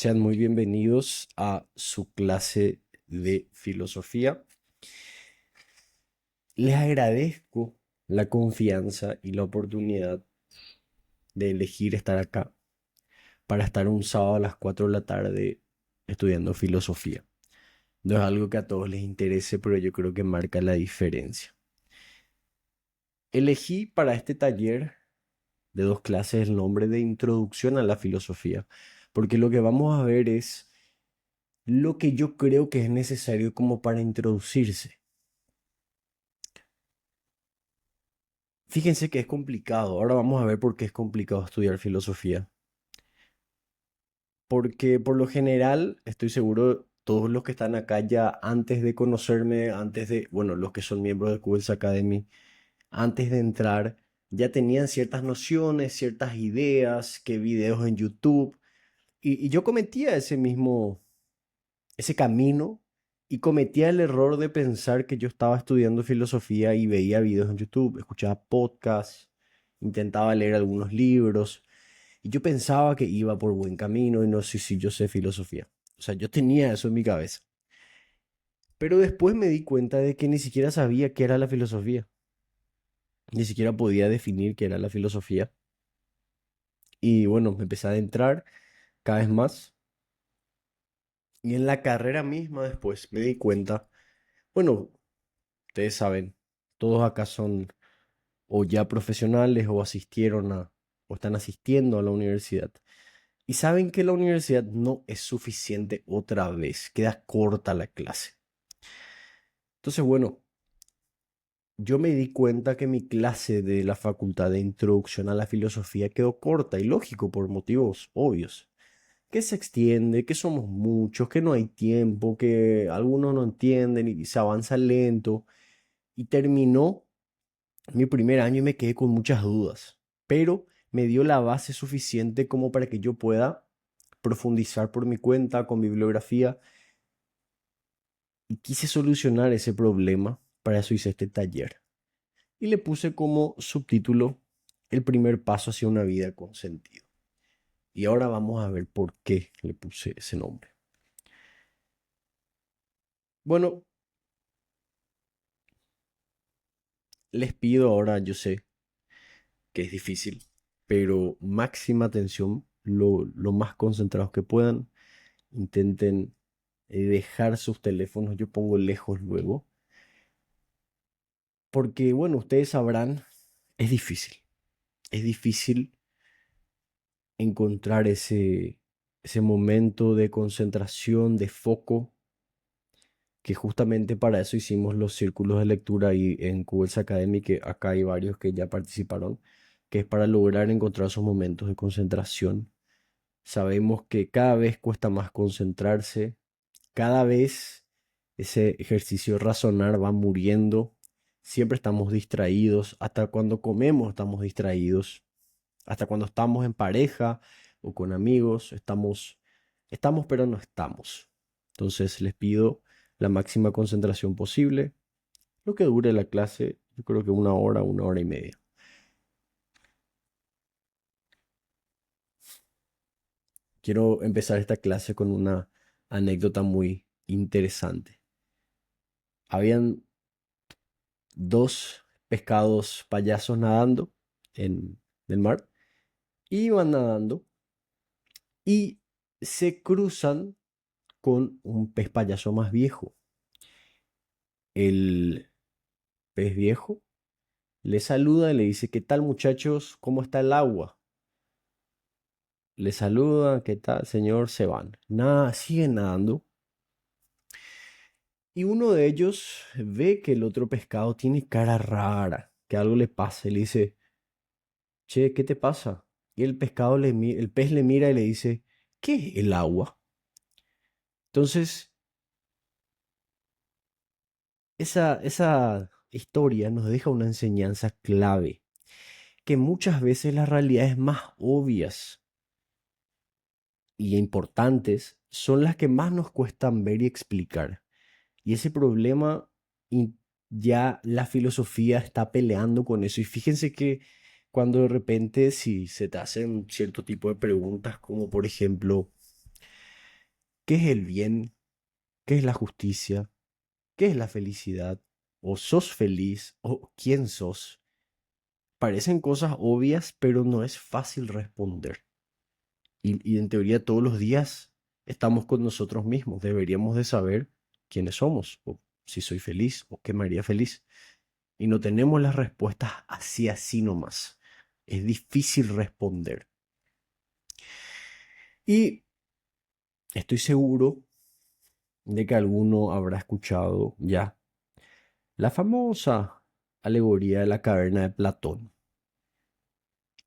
Sean muy bienvenidos a su clase de filosofía. Les agradezco la confianza y la oportunidad de elegir estar acá para estar un sábado a las 4 de la tarde estudiando filosofía. No es algo que a todos les interese, pero yo creo que marca la diferencia. Elegí para este taller de dos clases el nombre de Introducción a la Filosofía, porque lo que vamos a ver es lo que yo creo que es necesario como para introducirse. Fíjense que es complicado. Ahora vamos a ver por qué es complicado estudiar filosofía. Porque por lo general, estoy seguro, todos los que están acá ya antes de conocerme, bueno, los que son miembros de Qubits Academy, antes de entrar, ya tenían ciertas nociones, ciertas ideas, que videos en YouTube. Y yo cometía ese camino y cometía el error de pensar que yo estaba estudiando filosofía y veía videos en YouTube, escuchaba podcasts, intentaba leer algunos libros y yo pensaba que iba por buen camino y no sé si yo sé filosofía. O sea, yo tenía eso en mi cabeza. Pero después me di cuenta de que ni siquiera sabía qué era la filosofía. Ni siquiera podía definir qué era la filosofía. Y bueno, me empecé a adentrar cada vez más. Y en la carrera misma después me di cuenta, bueno, ustedes saben, todos acá son o ya profesionales o o están asistiendo a la universidad. Y saben que la universidad no es suficiente otra vez, queda corta la clase. Entonces, bueno, yo me di cuenta que mi clase de la facultad de introducción a la filosofía quedó corta y lógico por motivos obvios. Que se extiende, que somos muchos, que no hay tiempo, que algunos no entienden y se avanza lento. Y terminó mi primer año y me quedé con muchas dudas, pero me dio la base suficiente como para que yo pueda profundizar por mi cuenta con bibliografía y quise solucionar ese problema. Para eso hice este taller y le puse como subtítulo El primer paso hacia una vida con sentido. Y ahora vamos a ver por qué le puse ese nombre. Bueno, les pido ahora, yo sé que es difícil, pero máxima atención, lo más concentrados que puedan. Intenten dejar sus teléfonos, yo pongo lejos luego, porque bueno, ustedes sabrán, es difícil, es difícil encontrar ese momento de concentración, de foco, que justamente para eso hicimos los círculos de lectura ahí en QS Academy, que acá hay varios que ya participaron, que es para lograr encontrar esos momentos de concentración. Sabemos que cada vez cuesta más concentrarse, cada vez ese ejercicio de razonar va muriendo. Siempre estamos distraídos. Hasta cuando comemos estamos distraídos. Hasta cuando estamos en pareja o con amigos estamos pero no estamos. Entonces les pido la máxima concentración posible. Lo que dure la clase, yo creo que una hora y media. Quiero empezar esta clase con una anécdota muy interesante. Habían dos pescados payasos nadando en el mar. Iban nadando y se cruzan con un pez payaso más viejo. El pez viejo le saluda y le dice, ¿qué tal muchachos? ¿Cómo está el agua? Le saludan, ¿qué tal señor? Se van. Nada, siguen nadando. Y uno de ellos ve que el otro pescado tiene cara rara, que algo le pasa y le dice, che, ¿qué te pasa? Y el pez le mira y le dice, ¿qué es el agua? Entonces, esa historia nos deja una enseñanza clave, que muchas veces las realidades más obvias y importantes son las que más nos cuestan ver y explicar. Y ese problema in- ya la filosofía está peleando con eso. Y fíjense que cuando de repente si se te hacen cierto tipo de preguntas, como por ejemplo, ¿Qué es el bien? ¿Qué es la justicia? ¿Qué es la felicidad? ¿O sos feliz? ¿O quién sos? Parecen cosas obvias, pero no es fácil responder. Y en teoría todos los días estamos con nosotros mismos. Deberíamos de saber quiénes somos, o si soy feliz, o qué me haría feliz. Y no tenemos las respuestas así, así nomás. Es difícil responder. Y estoy seguro de que alguno habrá escuchado ya la famosa alegoría de la caverna de Platón,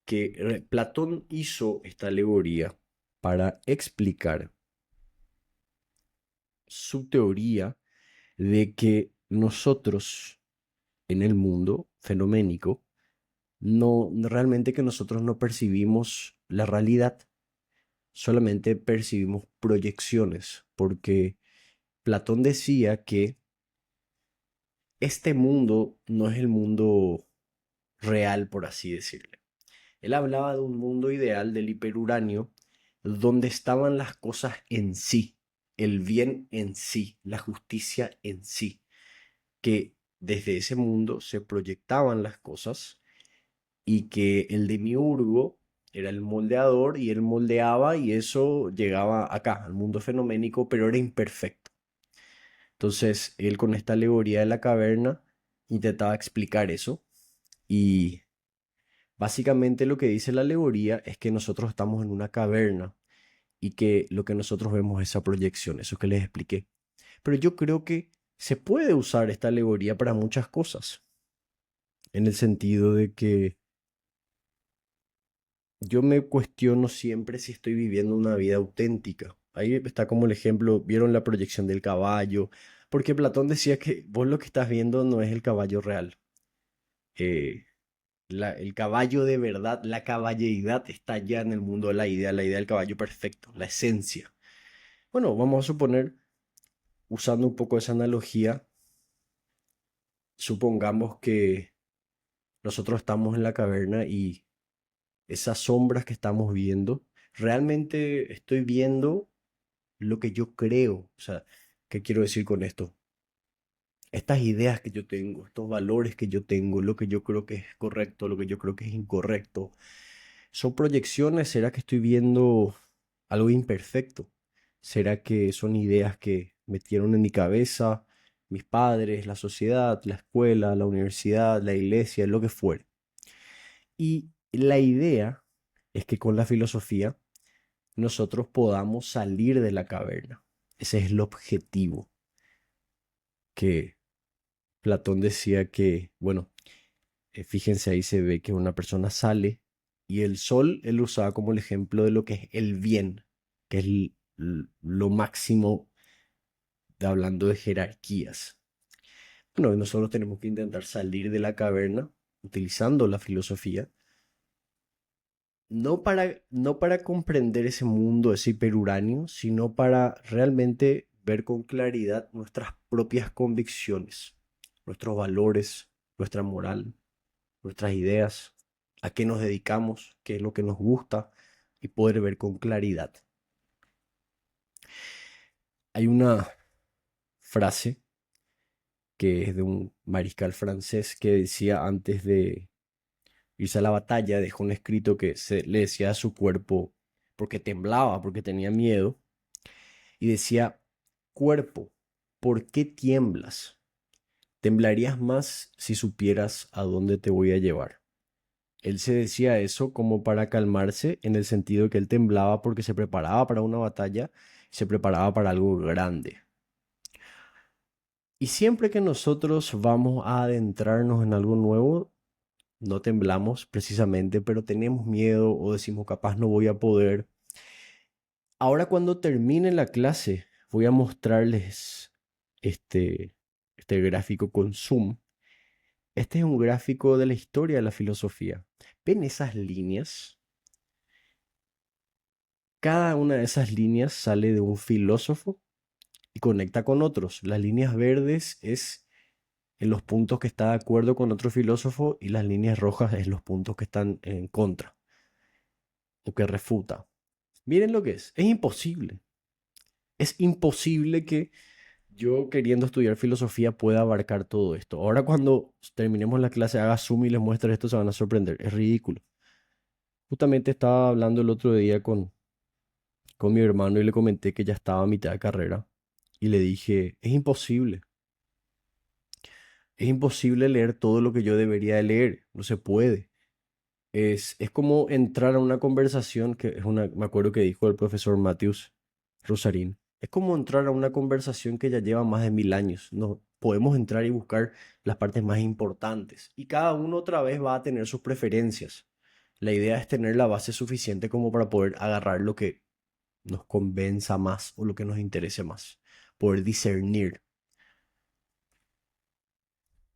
que Platón hizo esta alegoría para explicar su teoría de que nosotros en el mundo fenoménico, no realmente que nosotros no percibimos la realidad, solamente percibimos proyecciones, porque Platón decía que este mundo no es el mundo real, por así decirlo. Él hablaba de un mundo ideal del hiperuranio, donde estaban las cosas en sí, el bien en sí, la justicia en sí, que desde ese mundo se proyectaban las cosas y que el demiurgo era el moldeador y él moldeaba y eso llegaba acá, al mundo fenoménico, pero era imperfecto. Entonces, él con esta alegoría de la caverna intentaba explicar eso y básicamente lo que dice la alegoría es que nosotros estamos en una caverna y que lo que nosotros vemos es esa proyección, eso que les expliqué. Pero yo creo que se puede usar esta alegoría para muchas cosas, en el sentido de que yo me cuestiono siempre si estoy viviendo una vida auténtica. Ahí está como el ejemplo, vieron la proyección del caballo, porque Platón decía que vos lo que estás viendo no es el caballo real. Eh, el caballo de verdad, la caballeridad está ya en el mundo de la idea del caballo perfecto, la esencia. Bueno, vamos a suponer, usando un poco esa analogía, supongamos que nosotros estamos en la caverna y esas sombras que estamos viendo, realmente estoy viendo lo que yo creo. O sea, ¿qué quiero decir con esto? Estas ideas que yo tengo, estos valores que yo tengo, lo que yo creo que es correcto, lo que yo creo que es incorrecto, ¿son proyecciones? ¿Será que estoy viendo algo imperfecto? ¿Será que son ideas que metieron en mi cabeza mis padres, la sociedad, la escuela, la universidad, la iglesia, lo que fuere? Y la idea es que con la filosofía nosotros podamos salir de la caverna. Ese es el objetivo, que Platón decía que, bueno, fíjense ahí se ve que una persona sale y el sol él lo usaba como el ejemplo de lo que es el bien, que es lo máximo de hablando de jerarquías. Bueno, nosotros tenemos que intentar salir de la caverna utilizando la filosofía, no para comprender ese mundo, ese hiperuránio, sino para realmente ver con claridad nuestras propias convicciones, nuestros valores, nuestra moral, nuestras ideas, a qué nos dedicamos, qué es lo que nos gusta y poder ver con claridad. Hay una frase que es de un mariscal francés que decía antes de irse a la batalla, dejó un escrito que le decía a su cuerpo, porque temblaba, porque tenía miedo, y decía, cuerpo, ¿por qué tiemblas? Temblarías más si supieras a dónde te voy a llevar. Él se decía eso como para calmarse, en el sentido que él temblaba porque se preparaba para una batalla, se preparaba para algo grande. Y siempre que nosotros vamos a adentrarnos en algo nuevo, no temblamos precisamente, pero tenemos miedo o decimos capaz no voy a poder. Ahora cuando termine la clase, voy a mostrarles este, este gráfico con zoom. Este es un gráfico de la historia de la filosofía. ¿Ven esas líneas? Cada una de esas líneas sale de un filósofo y conecta con otros. Las líneas verdes es en los puntos que está de acuerdo con otro filósofo y las líneas rojas es los puntos que están en contra o que refuta. Miren lo que es imposible. es imposible que yo queriendo estudiar filosofía pueda abarcar todo esto. Ahora cuando terminemos la clase, haga Zoom y les muestre esto, se van a sorprender. Es ridículo. Justamente estaba hablando el otro día con mi hermano y le comenté que ya estaba a mitad de carrera. Y le dije, es imposible. Es imposible leer todo lo que yo debería de leer. No se puede. Es como entrar a una conversación que es una, me acuerdo que dijo el profesor Matthews Rosarín. Es como entrar a una conversación que ya lleva más de 1000 años. No podemos entrar y buscar las partes más importantes. Y cada uno otra vez va a tener sus preferencias. La idea es tener la base suficiente como para poder agarrar lo que nos convenza más o lo que nos interese más. Poder discernir.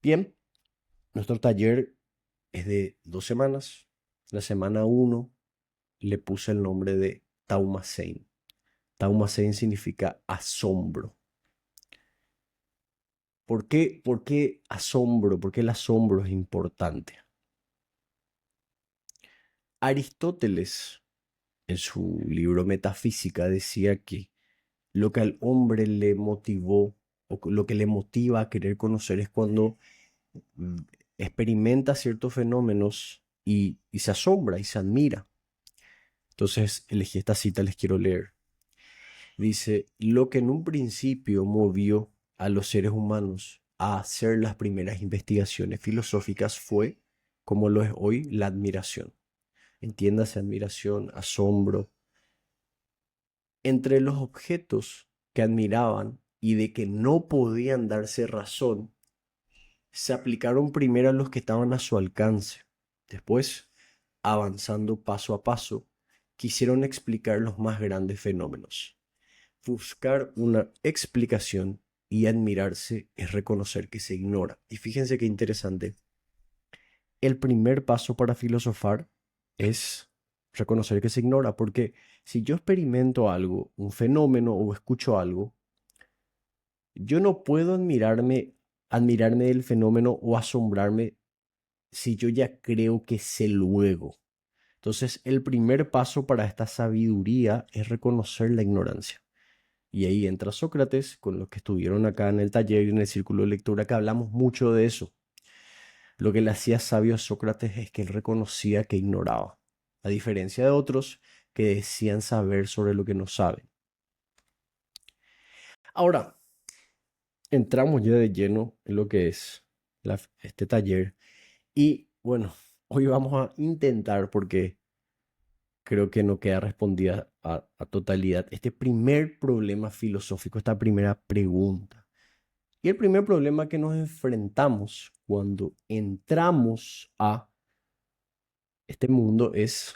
Bien, nuestro taller es de 2 semanas. La semana uno le puse el nombre de Taumacein. Taumacein significa asombro. ¿Por qué asombro? ¿Por qué el asombro es importante? Aristóteles, en su libro Metafísica, decía que lo que al hombre le motivó o lo que le motiva a querer conocer es cuando mm, experimenta ciertos fenómenos y se asombra y se admira. Entonces elegí esta cita, les quiero leer. Dice, lo que en un principio movió a los seres humanos a hacer las primeras investigaciones filosóficas fue, como lo es hoy, la admiración. Entiéndase admiración, asombro. Entre los objetos que admiraban y de que no podían darse razón, se aplicaron primero a los que estaban a su alcance. Después, avanzando paso a paso, quisieron explicar los más grandes fenómenos. Buscar una explicación y admirarse es reconocer que se ignora. Y fíjense qué interesante. El primer paso para filosofar es reconocer que se ignora, porque si yo experimento algo, un fenómeno o escucho algo, yo no puedo admirarme del fenómeno o asombrarme si yo ya creo que sé luego. Entonces, el primer paso para esta sabiduría es reconocer la ignorancia. Y ahí entra Sócrates, con los que estuvieron acá en el taller y en el círculo de lectura, que hablamos mucho de eso. Lo que le hacía sabio a Sócrates es que él reconocía que ignoraba, a diferencia de otros que decían saber sobre lo que no saben. Ahora, entramos ya de lleno en lo que es este taller. Y bueno, hoy vamos a intentar, porque creo que no queda respondida a totalidad, este primer problema filosófico, esta primera pregunta. Y el primer problema que nos enfrentamos cuando entramos a este mundo es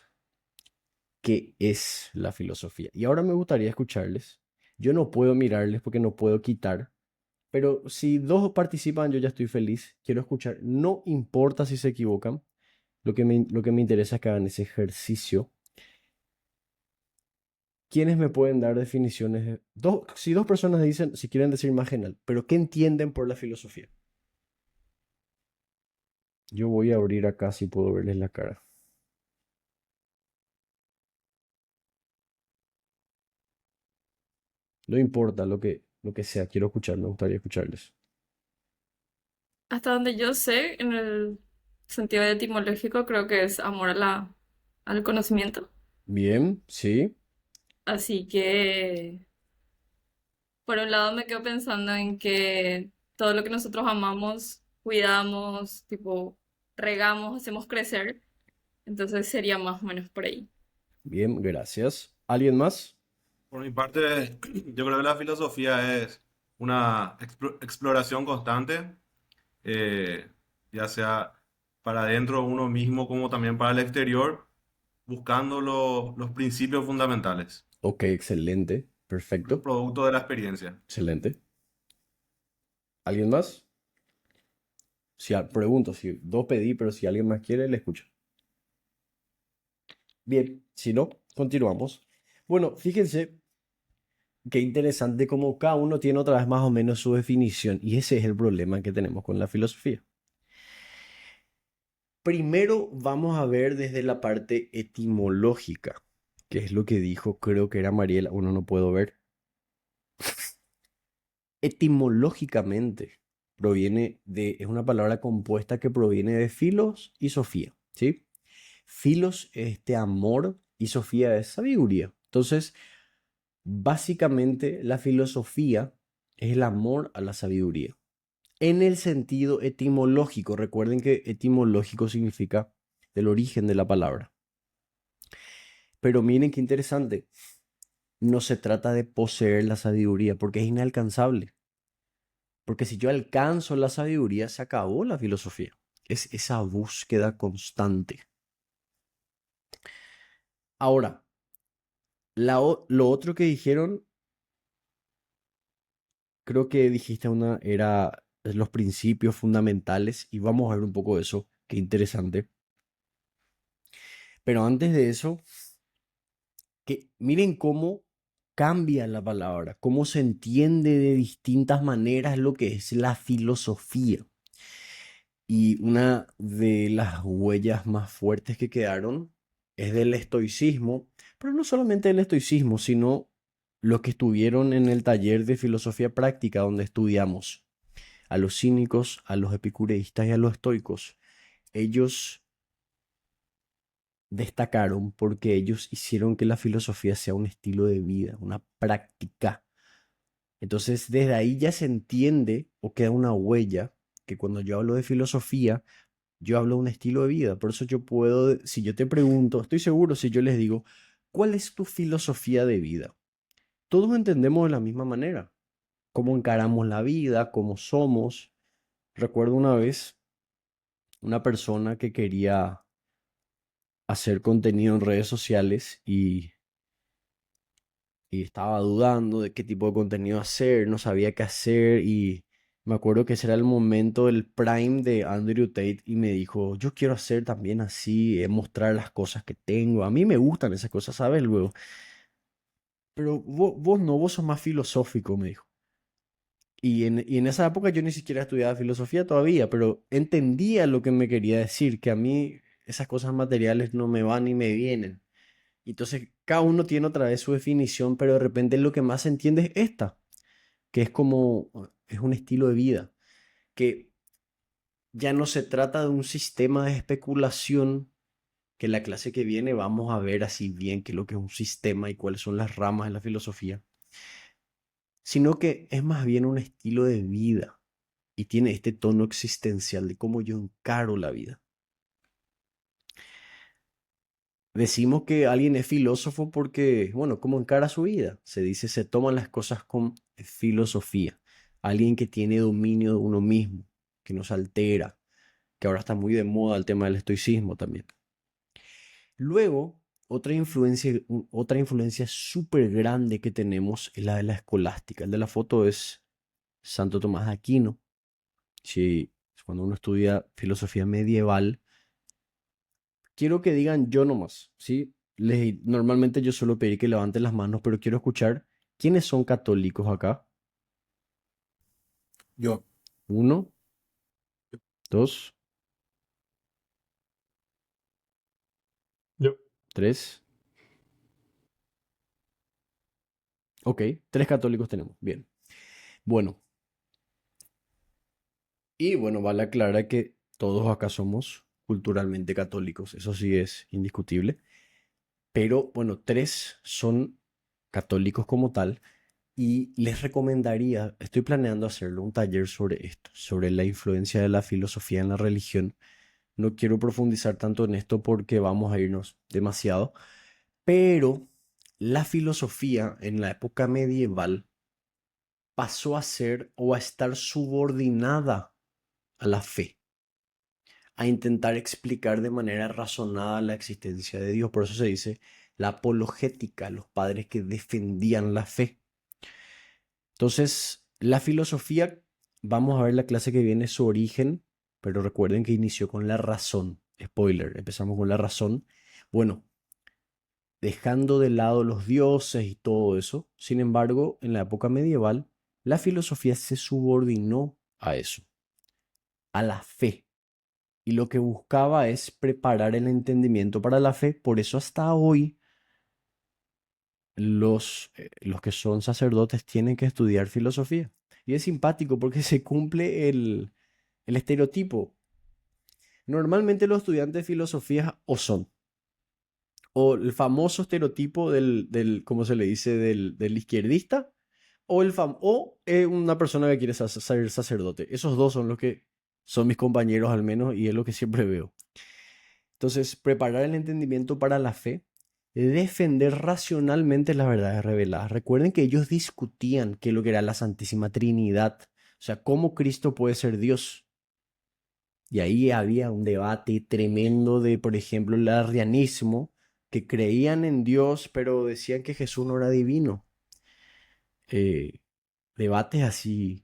qué es la filosofía. Y ahora me gustaría escucharles. Yo no puedo mirarles porque no puedo quitar, pero si dos participan, yo ya estoy feliz. Quiero escuchar. No importa si se equivocan. Lo que me interesa es que hagan ese ejercicio. ¿Quiénes me pueden dar definiciones? Si dos personas dicen, si quieren decir más general, pero ¿qué entienden por la filosofía? Yo voy a abrir acá si puedo verles la cara. No importa lo que sea, quiero escuchar, me gustaría escucharles. Hasta donde yo sé, en el sentido etimológico, creo que es amor a al conocimiento. Bien, sí, Así que, por un lado, me quedo pensando en que todo lo que nosotros amamos, cuidamos, tipo, regamos, hacemos crecer. Entonces sería más o menos por ahí. bien, gracias. ¿Alguien más? Por mi parte, yo creo que la filosofía es una exploración constante, eh, ya sea para adentro de uno mismo como también para el exterior, buscando los principios fundamentales, Ok, excelente, perfecto, producto de la experiencia. excelente. ¿Alguien más? Pregunto, si dos pedí, pero si alguien más quiere, le escucho. Bien, si no, continuamos. Bueno, fíjense qué interesante como cada uno tiene otra vez más o menos su definición y ese es el problema que tenemos con la filosofía. Primero vamos a ver desde la parte etimológica, que es lo que dijo, creo que era Mariela, uno no puedo ver. Etimológicamente es una palabra compuesta que proviene de filos y sofía, ¿sí? Filos es este amor y sofía es sabiduría. Entonces, básicamente la filosofía es el amor a la sabiduría. En el sentido etimológico, recuerden que etimológico significa del origen de la palabra. Pero miren qué interesante, no se trata de poseer la sabiduría porque es inalcanzable. Porque si yo alcanzo la sabiduría, se acabó la filosofía. Es esa búsqueda constante. Ahora, lo otro que dijeron, creo que dijiste era los principios fundamentales y vamos a ver un poco de eso. Qué interesante. Pero antes de eso, que miren cómo cambia la palabra, cómo se entiende de distintas maneras lo que es la filosofía. Y una de las huellas más fuertes que quedaron es del estoicismo, pero no solamente del estoicismo, sino los que estuvieron en el taller de filosofía práctica donde estudiamos a los cínicos, a los epicureístas y a los estoicos. Ellos destacaron porque ellos hicieron que la filosofía sea un estilo de vida, una práctica. Entonces, desde ahí ya se entiende o queda una huella que cuando yo hablo de filosofía, yo hablo de un estilo de vida. Por eso yo puedo, si yo te pregunto, estoy seguro si yo les digo, ¿cuál es tu filosofía de vida? Todos entendemos de la misma manera. Cómo encaramos la vida, cómo somos. Recuerdo una vez una persona que quería hacer contenido en redes sociales y estaba dudando de qué tipo de contenido hacer, no sabía qué hacer y me acuerdo que ese era el momento del prime de Andrew Tate y me dijo, yo quiero hacer también así, mostrar las cosas que tengo, a mí me gustan esas cosas, ¿sabes? Luego, pero vos no, vos sos más filosófico, me dijo. Y en esa época yo ni siquiera estudiaba filosofía todavía, pero entendía lo que me quería decir, que a mí esas cosas materiales no me van ni me vienen. Entonces, cada uno tiene otra vez su definición, pero de repente lo que más se entiende es esta, que es como, es un estilo de vida, que ya no se trata de un sistema de especulación, que la clase que viene vamos a ver así bien qué es lo que es un sistema y cuáles son las ramas de la filosofía, sino que es más bien un estilo de vida y tiene este tono existencial de cómo yo encaro la vida. Decimos que alguien es filósofo porque, bueno, cómo encara su vida. Se dice, se toman las cosas con filosofía. Alguien que tiene dominio de uno mismo, que no se altera, que ahora está muy de moda el tema del estoicismo también. Luego, otra influencia súper grande que tenemos es la de la escolástica. El de la foto es Santo Tomás de Aquino. Si, cuando uno estudia filosofía medieval, quiero que digan yo nomás, ¿sí? Normalmente yo suelo pedir que levanten las manos, pero quiero escuchar quiénes son católicos acá. Yo. Uno, dos, Yo. tres. Ok, tres católicos tenemos. Bien. Bueno, y bueno, vale aclarar que todos acá somos culturalmente católicos. Eso sí es indiscutible. Pero bueno, tres son católicos como tal. Y les recomendaría, estoy planeando hacerlo, un taller sobre esto, sobre la influencia de la filosofía en la religión. No quiero profundizar tanto en esto porque vamos a irnos demasiado, pero la filosofía en la época medieval pasó a ser o a estar subordinada a la fe, a intentar explicar de manera razonada la existencia de Dios. Por eso se dice la apologética, los padres que defendían la fe. Entonces, la filosofía, vamos a ver la clase que viene su origen, pero recuerden que inició con la razón. Spoiler, empezamos con la razón. Bueno, dejando de lado los dioses y todo eso, sin embargo, en la época medieval, la filosofía se subordinó a eso, a la fe. Y lo que buscaba es preparar el entendimiento para la fe. Por eso hasta hoy los que son sacerdotes tienen que estudiar filosofía. Y es simpático porque se cumple el estereotipo. Normalmente los estudiantes de filosofía o son, o el famoso estereotipo ¿cómo se le dice? Del izquierdista, o una persona que quiere ser sacerdote. Esos dos son los que son mis compañeros al menos y es lo que siempre veo. Entonces, preparar el entendimiento para la fe, defender racionalmente las verdades reveladas. Recuerden que ellos discutían qué es lo que era la Santísima Trinidad, o sea, cómo Cristo puede ser Dios. Y ahí había un debate tremendo de, por ejemplo, el arrianismo, que creían en Dios, pero decían que Jesús no era divino. Eh, Debates así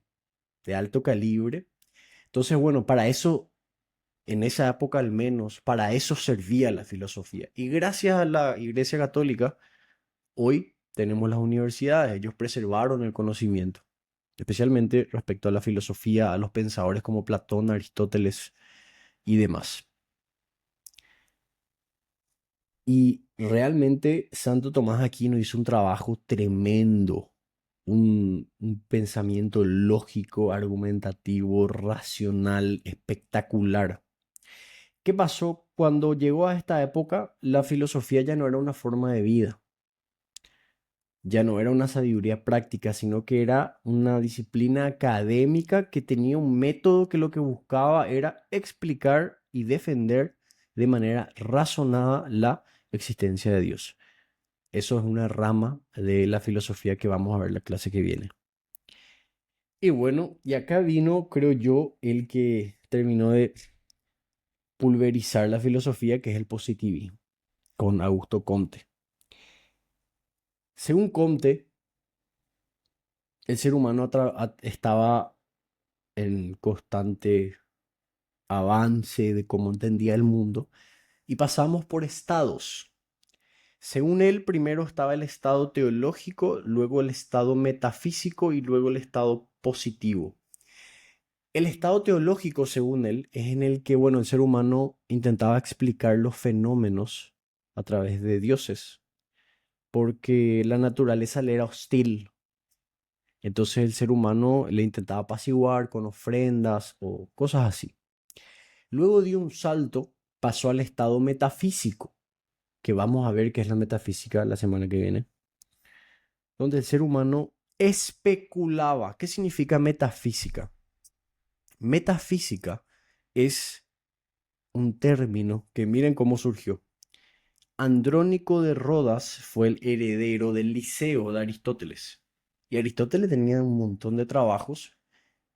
de alto calibre. Entonces, bueno, para eso, en esa época al menos, para eso servía la filosofía. Y gracias a la Iglesia Católica, hoy tenemos las universidades, ellos preservaron el conocimiento, especialmente respecto a la filosofía, a los pensadores como Platón, Aristóteles y demás. Y realmente Santo Tomás de Aquino hizo un trabajo tremendo, un pensamiento lógico, argumentativo, racional, espectacular. ¿Qué pasó? Cuando llegó a esta época, la filosofía ya no era una forma de vida, ya no era una sabiduría práctica, sino que era una disciplina académica que tenía un método que lo que buscaba era explicar y defender de manera razonada la existencia de Dios. Eso es una rama de la filosofía que vamos a ver la clase que viene. Y bueno, y acá vino, creo yo, el que terminó de pulverizar la filosofía, que es el positivismo, con Augusto Comte. Según Comte, el ser humano estaba en constante avance de cómo entendía el mundo y pasamos por estados. Según él, primero estaba el estado teológico, luego el estado metafísico y luego el estado positivo. El estado teológico, según él, es en el que, bueno, el ser humano intentaba explicar los fenómenos a través de dioses, porque la naturaleza le era hostil. Entonces el ser humano le intentaba apaciguar con ofrendas o cosas así. Luego dio un salto, pasó al estado metafísico, que vamos a ver qué es la metafísica la semana que viene, donde el ser humano especulaba. ¿Qué significa metafísica? Metafísica es un término que miren cómo surgió. Andrónico de Rodas fue el heredero del Liceo de Aristóteles. Y Aristóteles tenía un montón de trabajos.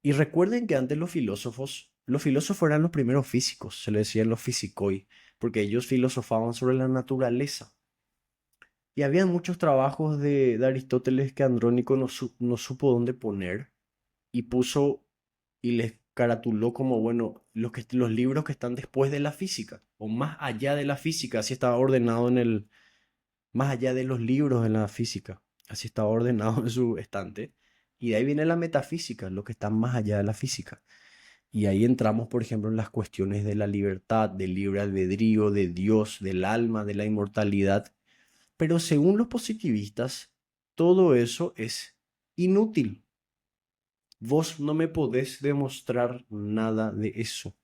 Y recuerden que antes los filósofos eran los primeros físicos, se les decían los physicoi, porque ellos filosofaban sobre la naturaleza. Y había muchos trabajos de Aristóteles que Andrónico no supo dónde poner y puso y les caratuló como, bueno, los libros que están después de la física o más allá de la física, así estaba ordenado más allá de los libros de la física, así estaba ordenado en su estante. Y de ahí viene la metafísica, lo que está más allá de la física. Y ahí entramos, por ejemplo, en las cuestiones de la libertad, del libre albedrío, de Dios, del alma, de la inmortalidad. Pero según los positivistas, todo eso es inútil. Vos no me podés demostrar nada de eso.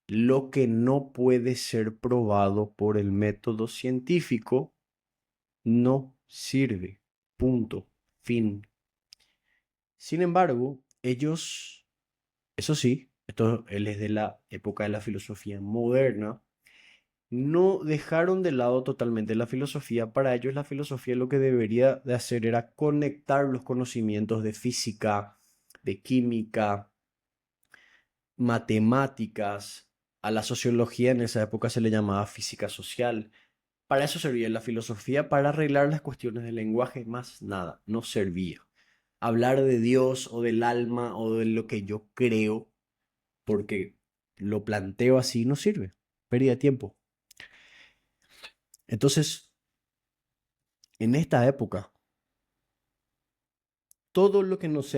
Lo que no puede ser probado por el método científico no sirve. Punto. Fin. Sin embargo, ellos, eso sí, esto él es de la época de la filosofía moderna, no dejaron de lado totalmente la filosofía. Para ellos la filosofía lo que debería de hacer era conectar los conocimientos de física, de química, matemáticas, a la sociología en esa época se le llamaba física social. Para eso servía la filosofía, para arreglar las cuestiones del lenguaje, más nada, no servía. Hablar de Dios o del alma o de lo que yo creo, porque lo planteo así, no sirve. Pérdida de tiempo. Entonces, en esta época, todo lo que nos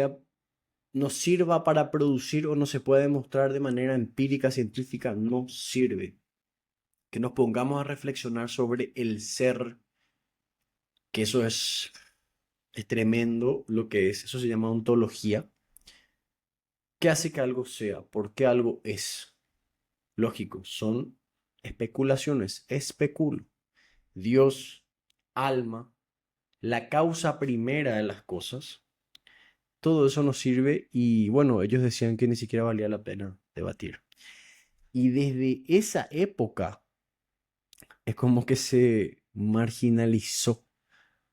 sirva para producir o no se puede demostrar de manera empírica, científica, no sirve. Que nos pongamos a reflexionar sobre el ser que eso es tremendo lo que es. Eso se llama ontología. ¿Qué hace que algo sea? ¿Por qué algo es? Lógico, son especulaciones. Especulo. Dios, alma, la causa primera de las cosas. Todo eso nos sirve y bueno, ellos decían que ni siquiera valía la pena debatir. Y desde esa época es como que se marginalizó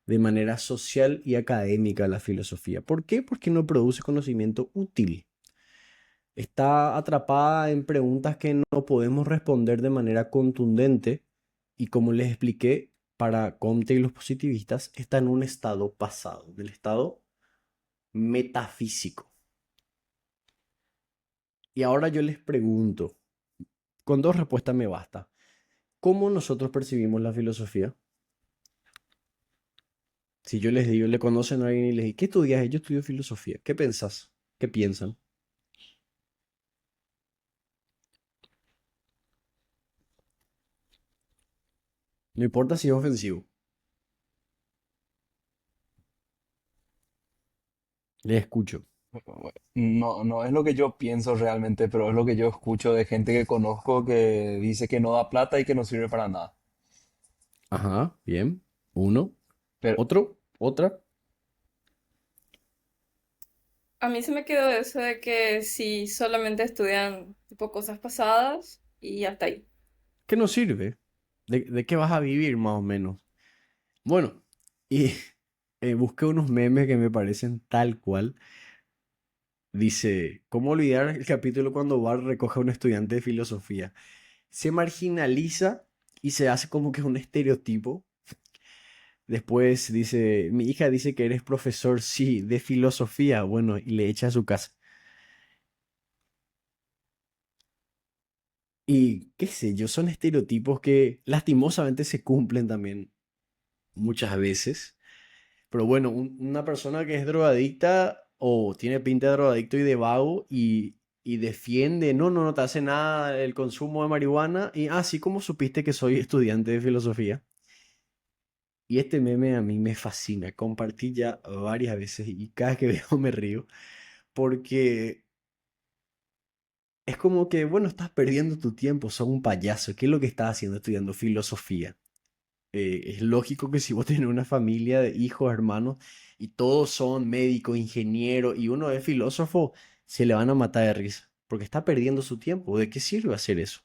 de manera social y académica la filosofía. ¿Por qué? Porque no produce conocimiento útil. Está atrapada en preguntas que no podemos responder de manera contundente y como les expliqué, para Comte y los positivistas está en un estado pasado, del estado metafísico. Y ahora yo les pregunto, con dos respuestas me basta. ¿Cómo nosotros percibimos la filosofía? Si yo les digo, le conocen a alguien y les digo, ¿qué estudias? Yo estudio filosofía. ¿Qué pensás? ¿Qué piensan? No importa si es ofensivo. Les escucho. No, no es lo que yo pienso realmente, pero es lo que yo escucho de gente que conozco que dice que no da plata y que no sirve para nada. Ajá, bien. Uno. Pero, Otro. Otra. A mí se me quedó eso de que si solamente estudian tipo cosas pasadas y hasta ahí. ¿Qué nos sirve? ¿De qué vas a vivir más o menos? Bueno, y busqué unos memes que me parecen tal cual. Dice, ¿cómo olvidar el capítulo cuando Bart recoge a un estudiante de filosofía? Se marginaliza y se hace como que un estereotipo. Después dice, mi hija dice que eres profesor, sí, de filosofía. Bueno, y le echa a su casa. Y qué sé yo, son estereotipos que lastimosamente se cumplen también muchas veces. Pero bueno, una persona que es drogadicta o tiene pinta de drogadicto y de vago y defiende, no te hace nada el consumo de marihuana. Y así como supiste que soy estudiante de filosofía. Y este meme a mí me fascina. Compartí ya varias veces y cada vez que veo me río. Porque es como que, bueno, estás perdiendo tu tiempo, sos un payaso. ¿Qué es lo que estás haciendo estudiando filosofía? Es lógico que si vos tenés una familia de hijos, hermanos, y todos son médicos, ingenieros, y uno es filósofo, se le van a matar de risa, porque está perdiendo su tiempo. ¿De qué sirve hacer eso?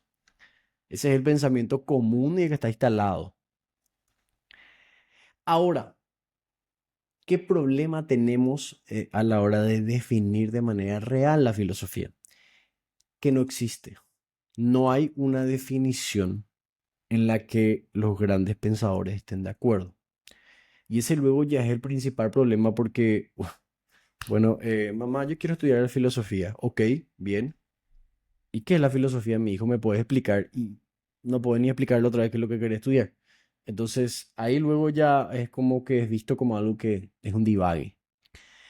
Ese es el pensamiento común y que está instalado. Ahora, ¿qué problema tenemos a la hora de definir de manera real la filosofía? Que no existe. No hay una definición en la que los grandes pensadores estén de acuerdo. Y ese luego ya es el principal problema porque, bueno, mamá, yo quiero estudiar filosofía. Ok, bien. ¿Y qué es la filosofía? Mi hijo me puede explicar y no puede ni explicarle otra vez qué es lo que quería estudiar. Entonces, ahí luego ya es como que es visto como algo que es un divague.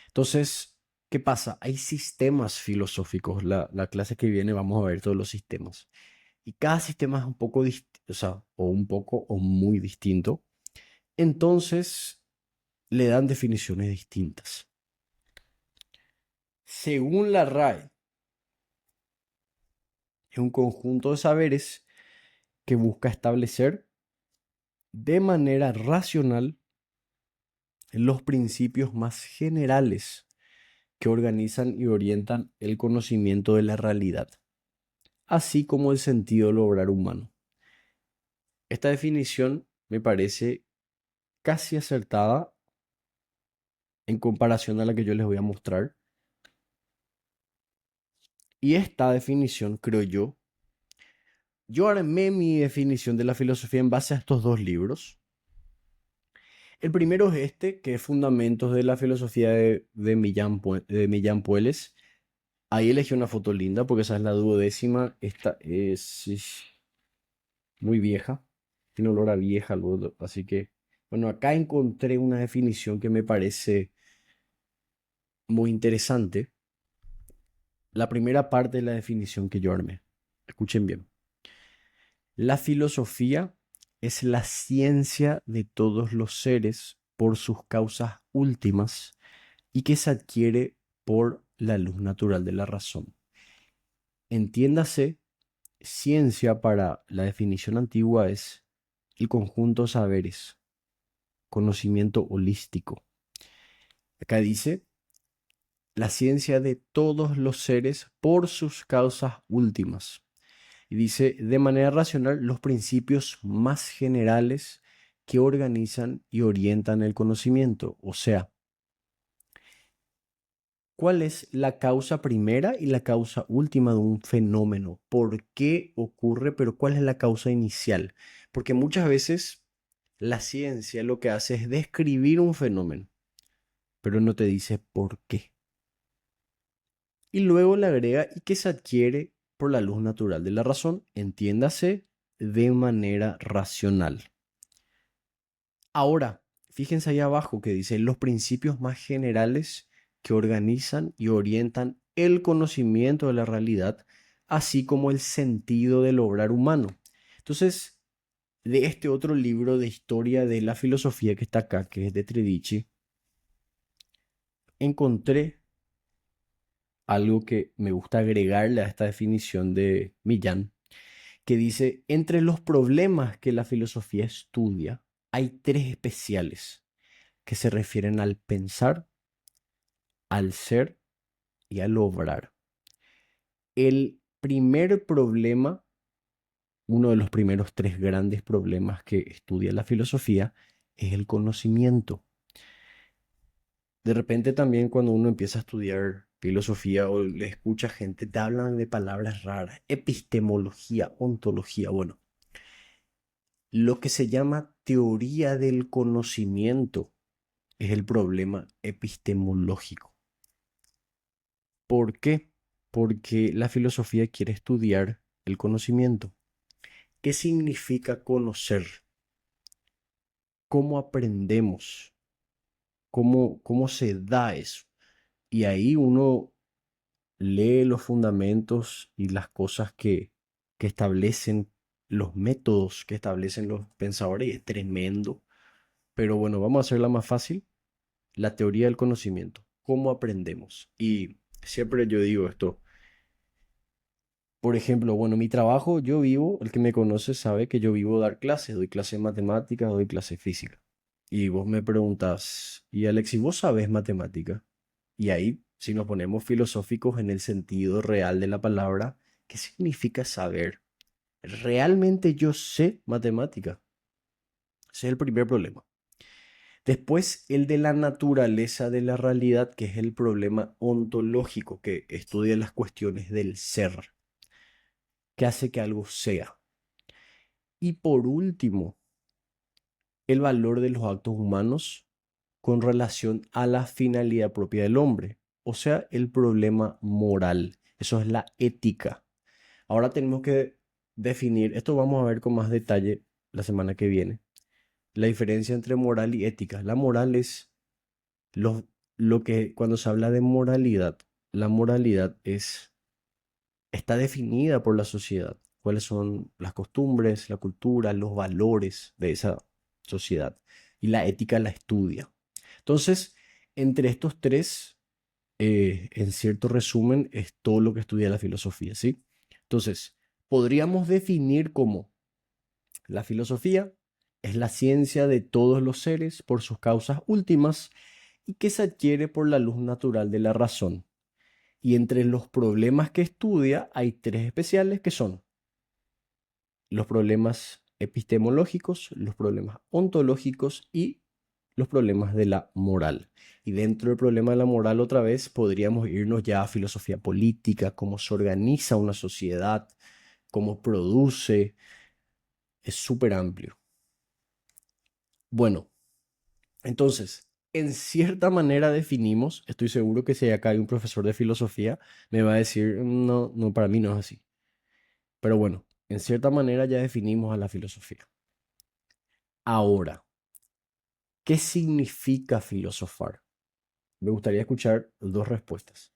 Entonces, ¿qué pasa? Hay sistemas filosóficos. La clase que viene vamos a ver todos los sistemas. Y cada sistema es un poco distinto, o sea, o un poco o muy distinto. Entonces, le dan definiciones distintas. Según la RAE, es un conjunto de saberes que busca establecer de manera racional los principios más generales que organizan y orientan el conocimiento de la realidad, así como el sentido del obrar humano. Esta definición me parece casi acertada en comparación a la que yo les voy a mostrar. Y esta definición, creo yo armé mi definición de la filosofía en base a estos dos libros. El primero es este, que es Fundamentos de la Filosofía de Millán Puelles. Ahí elegí una foto linda porque esa es la duodécima. Esta es muy vieja. Tiene olor a vieja, luego, así que, bueno, acá encontré una definición que me parece muy interesante. La primera parte de la definición que yo armé. Escuchen bien. La filosofía es la ciencia de todos los seres por sus causas últimas y que se adquiere por la luz natural de la razón. Entiéndase, ciencia para la definición antigua es el conjunto de saberes, conocimiento holístico. Acá dice la ciencia de todos los seres por sus causas últimas. Y dice de manera racional los principios más generales que organizan y orientan el conocimiento. O sea, ¿cuál es la causa primera y la causa última de un fenómeno? ¿Por qué ocurre? Pero ¿cuál es la causa inicial? Porque muchas veces la ciencia lo que hace es describir un fenómeno, pero no te dice por qué. Y luego le agrega y que se adquiere por la luz natural de la razón, entiéndase de manera racional. Ahora, fíjense ahí abajo que dice los principios más generales que organizan y orientan el conocimiento de la realidad, así como el sentido del obrar humano. Entonces, de este otro libro de historia de la filosofía que está acá, que es de Tredici, encontré algo que me gusta agregarle a esta definición de Millán, que dice, entre los problemas que la filosofía estudia, hay tres especiales que se refieren al pensar, al ser y al obrar. El primer problema, uno de los primeros tres grandes problemas que estudia la filosofía, es el conocimiento. De repente también cuando uno empieza a estudiar filosofía o le escucha gente, te hablan de palabras raras, epistemología, ontología, bueno, lo que se llama teoría del conocimiento es el problema epistemológico. ¿Por qué? Porque la filosofía quiere estudiar el conocimiento. ¿Qué significa conocer? ¿Cómo aprendemos? ¿Cómo se da eso? Y ahí uno lee los fundamentos y las cosas que establecen, los métodos que establecen los pensadores, y es tremendo. Pero bueno, vamos a hacerla más fácil. La teoría del conocimiento. ¿Cómo aprendemos? Y siempre yo digo esto. Por ejemplo, bueno, mi trabajo, yo vivo, el que me conoce sabe que yo vivo dar clases, doy clases de matemáticas, doy clases de física. Y vos me preguntás, y Alexis, ¿vos sabés matemática? Y ahí, si nos ponemos filosóficos en el sentido real de la palabra, ¿qué significa saber? ¿Realmente yo sé matemática? Ese es el primer problema. Después, el de la naturaleza de la realidad, que es el problema ontológico, que estudia las cuestiones del ser, que hace que algo sea. Y por último, el valor de los actos humanos con relación a la finalidad propia del hombre, o sea, el problema moral. Eso es la ética. Ahora tenemos que definir, esto vamos a ver con más detalle la semana que viene, la diferencia entre moral y ética. La moral es lo, lo que cuando se habla de moralidad, la moralidad está definida por la sociedad. Cuáles son las costumbres, la cultura, los valores de esa sociedad. Y la ética la estudia. Entonces, entre estos tres, en cierto resumen, es todo lo que estudia la filosofía, ¿sí? Entonces, podríamos definir como la filosofía es la ciencia de todos los seres por sus causas últimas y que se adquiere por la luz natural de la razón. Y entre los problemas que estudia hay tres especiales que son los problemas epistemológicos, los problemas ontológicos y los problemas de la moral. Y dentro del problema de la moral otra vez podríamos irnos ya a filosofía política, cómo se organiza una sociedad, cómo produce. Es súper amplio. Bueno, entonces, en cierta manera definimos, estoy seguro que si acá hay un profesor de filosofía, me va a decir, no, no, para mí no es así. Pero bueno, en cierta manera ya definimos a la filosofía. Ahora, ¿qué significa filosofar? Me gustaría escuchar dos respuestas.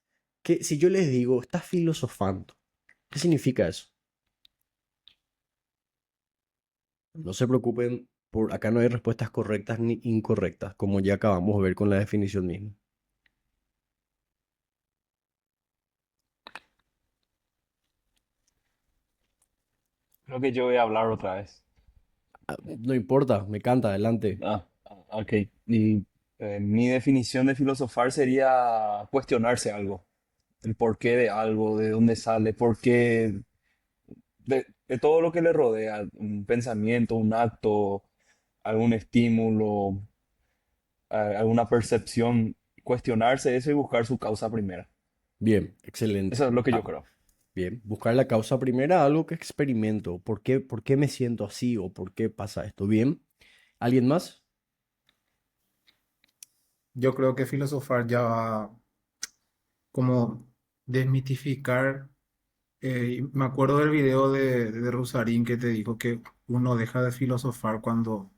Si yo les digo, estás filosofando, ¿qué significa eso? No se preocupen acá no hay respuestas correctas ni incorrectas, como ya acabamos de ver con la definición misma. Creo que yo voy a hablar otra vez. No importa, me encanta, adelante. Ok. Y mi definición de filosofar sería cuestionarse algo. El porqué de algo, de dónde sale, por qué, de todo lo que le rodea, un pensamiento, un acto, algún estímulo, alguna percepción, cuestionarse eso y buscar su causa primera. Bien, excelente. Eso es lo que yo creo. Bien, buscar la causa primera, algo que experimento. Por qué me siento así o por qué pasa esto? Bien. ¿Alguien más? Yo creo que filosofar ya va como desmitificar. Y me acuerdo del video de Rusarín que te dijo que uno deja de filosofar cuando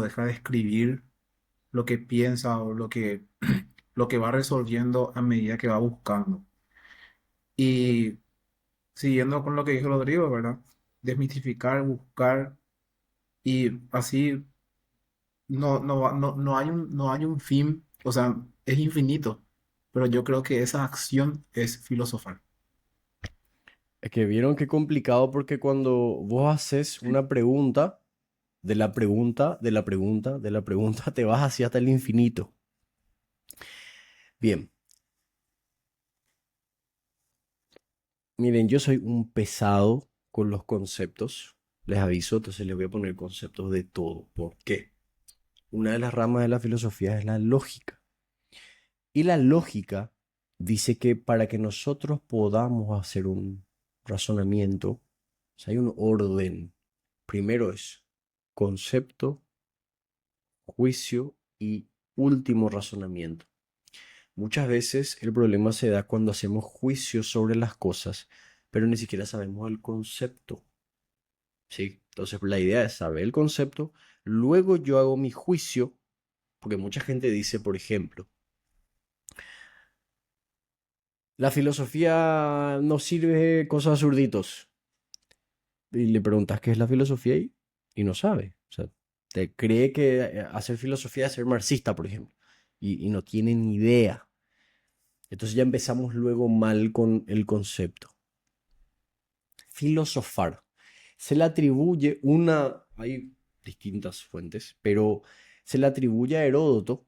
deja de escribir lo que piensa o lo que va resolviendo a medida que va buscando. Y siguiendo con lo que dijo Rodrigo, ¿verdad? Desmitificar, buscar y así no hay un fin, o sea, es infinito, pero yo creo que esa acción es filosofar. Es que vieron qué complicado porque cuando vos haces una pregunta, de la pregunta, de la pregunta, de la pregunta, te vas así hasta el infinito. Bien, miren, yo soy un pesado con los conceptos, les aviso, entonces les voy a poner conceptos de todo. ¿Por qué? Una de las ramas de la filosofía es la lógica. Y la lógica dice que para que nosotros podamos hacer un razonamiento, o sea, hay un orden. Primero es concepto, juicio y último razonamiento. Muchas veces el problema se da cuando hacemos juicios sobre las cosas, pero ni siquiera sabemos el concepto. ¿Sí? Entonces la idea es saber el concepto, luego yo hago mi juicio, porque mucha gente dice, por ejemplo, la filosofía nos sirve cosas absurditos. Y le preguntas qué es la filosofía y no sabe. O sea, te cree que hacer filosofía es ser marxista, por ejemplo, y no tiene ni idea. Entonces ya empezamos luego mal con el concepto. Filosofar. Se le atribuye hay distintas fuentes, pero se le atribuye a Heródoto,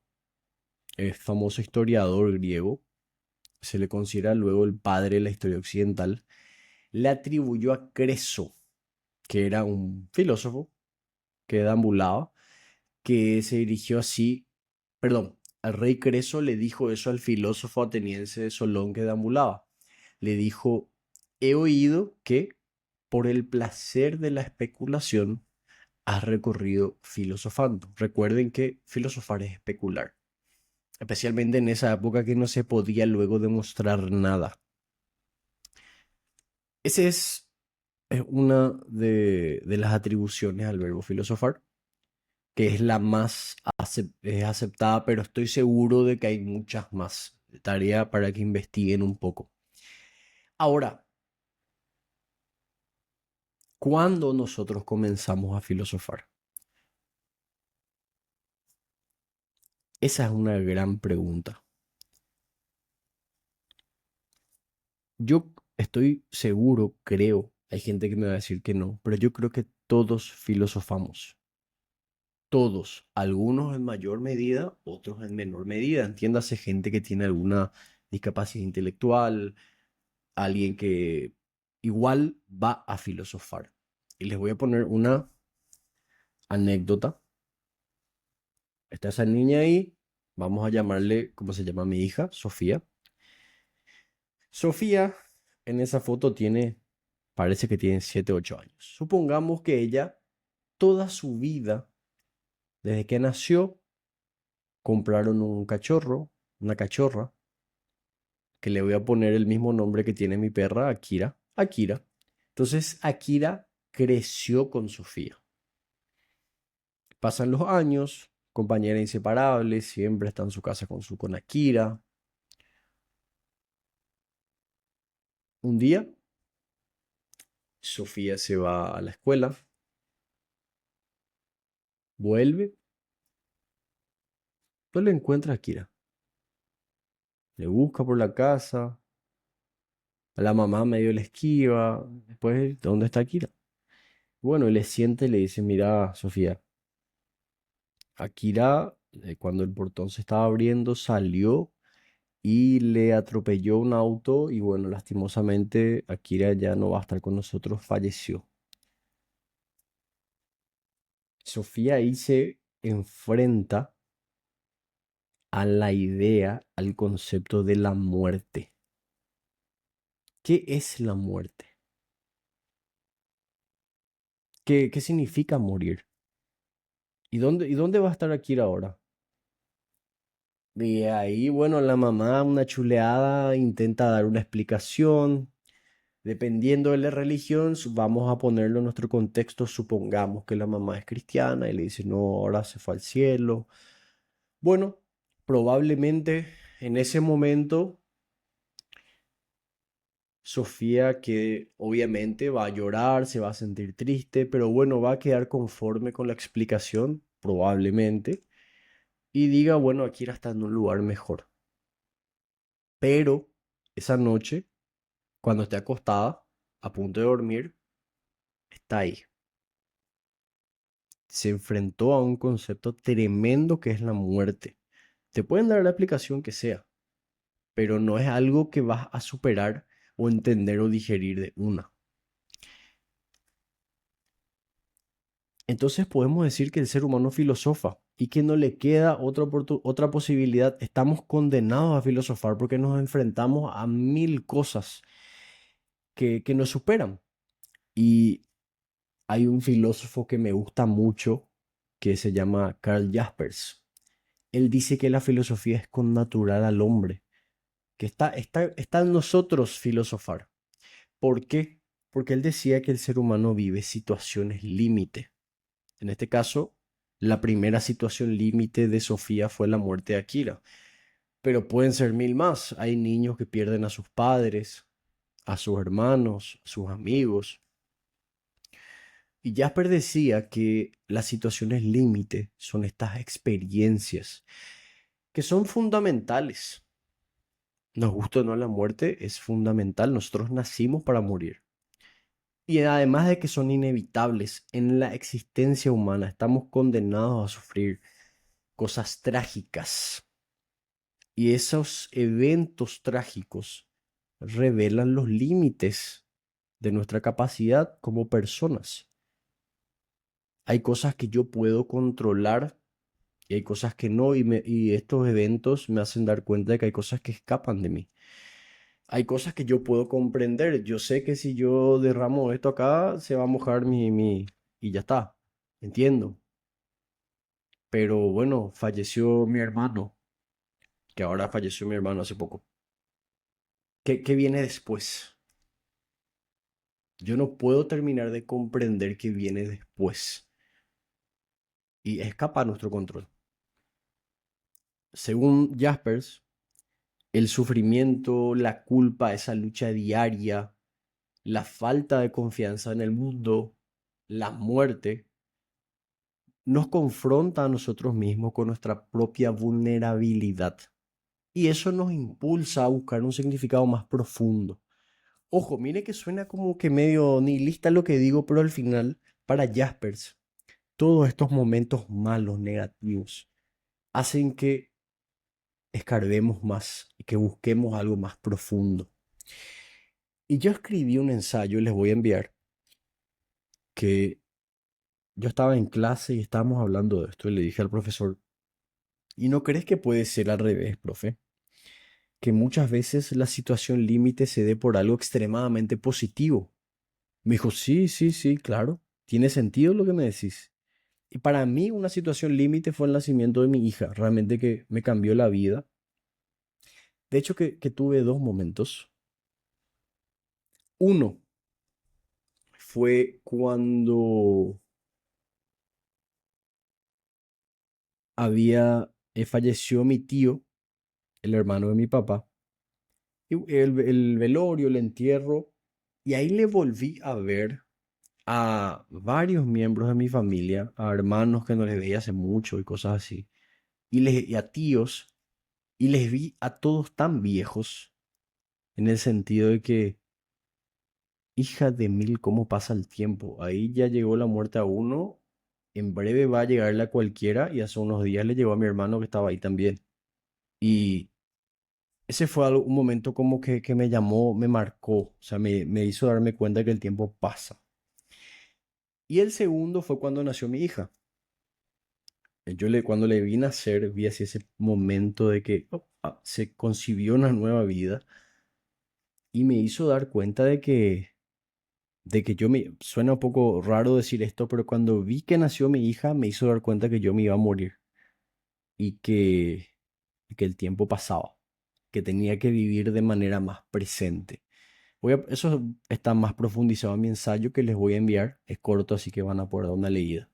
el famoso historiador griego, se le considera luego el padre de la historia occidental, le atribuyó a Creso, que era un filósofo que deambulaba, que se dirigió así, perdón, al rey Creso le dijo eso al filósofo ateniense Solón que deambulaba. Le dijo, he oído que por el placer de la especulación has recorrido filosofando. Recuerden que filosofar es especular, especialmente en esa época que no se podía luego demostrar nada. Ese es una de las atribuciones al verbo filosofar, que es la más es aceptada, pero estoy seguro de que hay muchas más. Tarea para que investiguen un poco. Ahora, ¿cuándo nosotros comenzamos a filosofar? Esa es una gran pregunta. Yo estoy seguro, creo, hay gente que me va a decir que no, pero yo creo que todos filosofamos. Todos, algunos en mayor medida, otros en menor medida. Entiéndase gente que tiene alguna discapacidad intelectual, alguien que igual va a filosofar. Y les voy a poner una anécdota. Está esa niña ahí, vamos a llamarle, ¿cómo se llama mi hija? Sofía. Sofía en esa foto parece que tiene 7 8 años. Supongamos que ella, toda su vida, desde que nació, compraron un cachorro, una cachorra, que le voy a poner el mismo nombre que tiene mi perra, Akira. Akira. Entonces, Akira creció con Sofía. Pasan los años, compañera inseparable, siempre está en su casa con Akira. Un día, Sofía se va a la escuela, Vuelve, no le encuentra a Kira. Le busca por la casa, a la mamá medio le esquiva. Después, ¿dónde está Kira? Bueno, y le siente y le dice, mira, Sofía, Akira, cuando el portón se estaba abriendo, salió y le atropelló un auto y bueno, lastimosamente Akira ya no va a estar con nosotros, falleció. Sofía ahí se enfrenta a la idea, al concepto de la muerte. ¿Qué es la muerte? ¿Qué significa morir? ¿Y dónde va a estar Akira ahora? Y ahí, bueno, la mamá, una chuleada, intenta dar una explicación. Dependiendo de la religión, vamos a ponerlo en nuestro contexto. Supongamos que la mamá es cristiana y le dice, no, ahora se fue al cielo. Bueno, probablemente en ese momento Sofía, que obviamente va a llorar, se va a sentir triste, pero bueno, va a quedar conforme con la explicación, probablemente, y diga, bueno, Akira está en un lugar mejor. Pero esa noche, cuando esté acostada, a punto de dormir, está ahí. Se enfrentó a un concepto tremendo que es la muerte. Te pueden dar la explicación que sea, pero no es algo que vas a superar o entender o digerir de una. Entonces podemos decir que el ser humano filosofa y que no le queda otra posibilidad. Estamos condenados a filosofar porque nos enfrentamos a mil cosas que nos superan. Y hay un filósofo que me gusta mucho que se llama Karl Jaspers. Él dice que la filosofía es connatural al hombre, que está en nosotros filosofar. ¿Por qué? Porque él decía que el ser humano vive situaciones límite. En este caso, la primera situación límite de Sofía fue la muerte de Akira, pero pueden ser mil más. Hay niños que pierden a sus padres, a sus hermanos, a sus amigos. Y Jasper decía que las situaciones límite son estas experiencias que son fundamentales. Nos gusta o no, la muerte es fundamental. Nosotros nacimos para morir. Y además de que son inevitables en la existencia humana, estamos condenados a sufrir cosas trágicas. Y esos eventos trágicos revelan los límites de nuestra capacidad como personas. Hay cosas que yo puedo controlar y hay cosas que no, y estos eventos me hacen dar cuenta de que hay cosas que escapan de mí. Hay cosas que yo puedo comprender. Yo sé que si yo derramo esto acá, se va a mojar y ya está. Entiendo. Pero bueno, falleció mi hermano, que ahora falleció mi hermano hace poco. ¿Qué viene después? Yo no puedo terminar de comprender qué viene después. Y escapa a nuestro control. Según Jaspers, el sufrimiento, la culpa, esa lucha diaria, la falta de confianza en el mundo, la muerte, nos confronta a nosotros mismos con nuestra propia vulnerabilidad. Y eso nos impulsa a buscar un significado más profundo. Ojo, mire que suena como que medio nihilista lo que digo, pero al final, para Jaspers, todos estos momentos malos, negativos, hacen que escarbemos más y que busquemos algo más profundo. Y yo escribí un ensayo, les voy a enviar, que yo estaba en clase y estábamos hablando de esto y le dije al profesor, ¿y no crees que puede ser al revés, profe? Que muchas veces la situación límite se dé por algo extremadamente positivo. Me dijo, sí, sí, sí, claro, tiene sentido lo que me decís. Y para mí una situación límite fue el nacimiento de mi hija, realmente que me cambió la vida. De hecho que tuve dos momentos. Uno fue cuando falleció mi tío, el hermano de mi papá, y el velorio, el entierro, y ahí le volví a ver a varios miembros de mi familia, a hermanos que no les veía hace mucho y cosas así, y a tíos, y les vi a todos tan viejos, en el sentido de que, hija de mil, cómo pasa el tiempo. Ahí ya llegó la muerte a uno, en breve va a llegarle a cualquiera, y hace unos días le llegó a mi hermano que estaba ahí también. Y ese fue un momento como que me llamó, me marcó, o sea, me hizo darme cuenta que el tiempo pasa. Y el segundo fue cuando nació mi hija. Cuando le vi nacer, vi así ese momento de que se concibió una nueva vida y me hizo dar cuenta de que suena un poco raro decir esto, pero cuando vi que nació mi hija, me hizo dar cuenta que yo me iba a morir y que el tiempo pasaba, que tenía que vivir de manera más presente. Eso está más profundizado en mi ensayo que les voy a enviar. Es corto, así que van a poder dar una leída.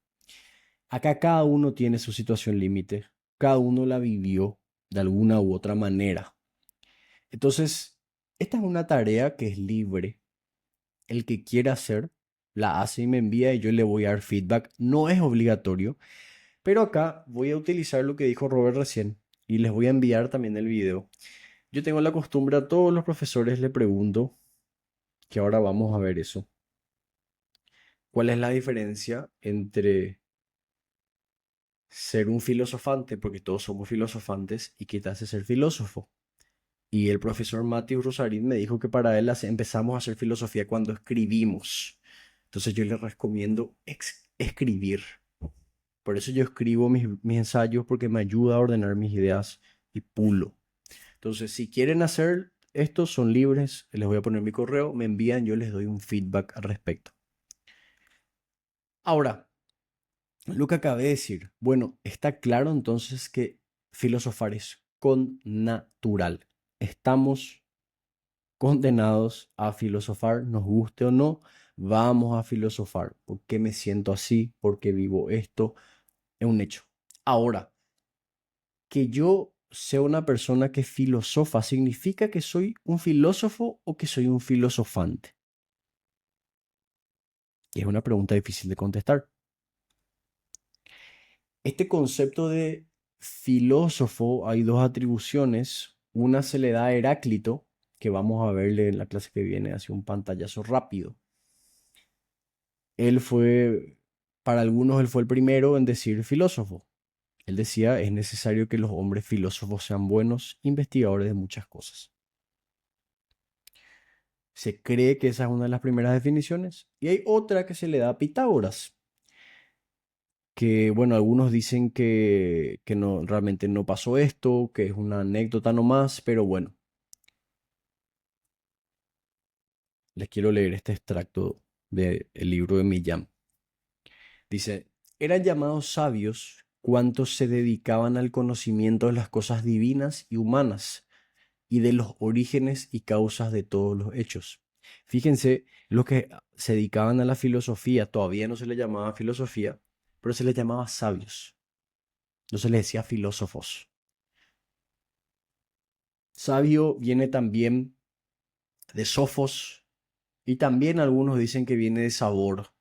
Acá cada uno tiene su situación límite, cada uno la vivió de alguna u otra manera. Entonces, esta es una tarea que es libre. El que quiera hacer, la hace y me envía y yo le voy a dar feedback. No es obligatorio, pero acá voy a utilizar lo que dijo Robert recién y les voy a enviar también el video. Yo tengo la costumbre, a todos los profesores le pregunto, que ahora vamos a ver eso. ¿Cuál es la diferencia entre ser un filosofante, porque todos somos filosofantes, y qué te hace ser filósofo? Y el profesor Matthew Rosarín me dijo que para él empezamos a hacer filosofía cuando escribimos. Entonces yo les recomiendo escribir. Por eso yo escribo mis ensayos, porque me ayuda a ordenar mis ideas y pulo. Entonces, si quieren hacer esto, son libres. Les voy a poner mi correo, me envían, yo les doy un feedback al respecto. Ahora, lo que acabé de decir, bueno, está claro entonces que filosofar es con natural. Estamos condenados a filosofar, nos guste o no, vamos a filosofar. ¿Por qué me siento así? ¿Por qué vivo esto? Es un hecho. Ahora, que yo sea una persona que filosofa, ¿significa que soy un filósofo o que soy un filosofante? Y es una pregunta difícil de contestar. Este concepto de filósofo, hay dos atribuciones. Una se le da a Heráclito, que vamos a verle en la clase que viene, hace un pantallazo rápido. Él fue, para algunos, él fue el primero en decir filósofo. Él decía, es necesario que los hombres filósofos sean buenos investigadores de muchas cosas. Se cree que esa es una de las primeras definiciones. Y hay otra que se le da a Pitágoras, que, bueno, algunos dicen que no, realmente no pasó esto, que es una anécdota nomás, pero bueno, les quiero leer este extracto del libro de Millán. Dice, eran llamados sabios cuantos se dedicaban al conocimiento de las cosas divinas y humanas y de los orígenes y causas de todos los hechos. Fíjense, los que se dedicaban a la filosofía, todavía no se le llamaba filosofía, pero se les llamaba sabios. No se les decía filósofos. Sabio viene también de sofos y también algunos dicen que viene de sabor,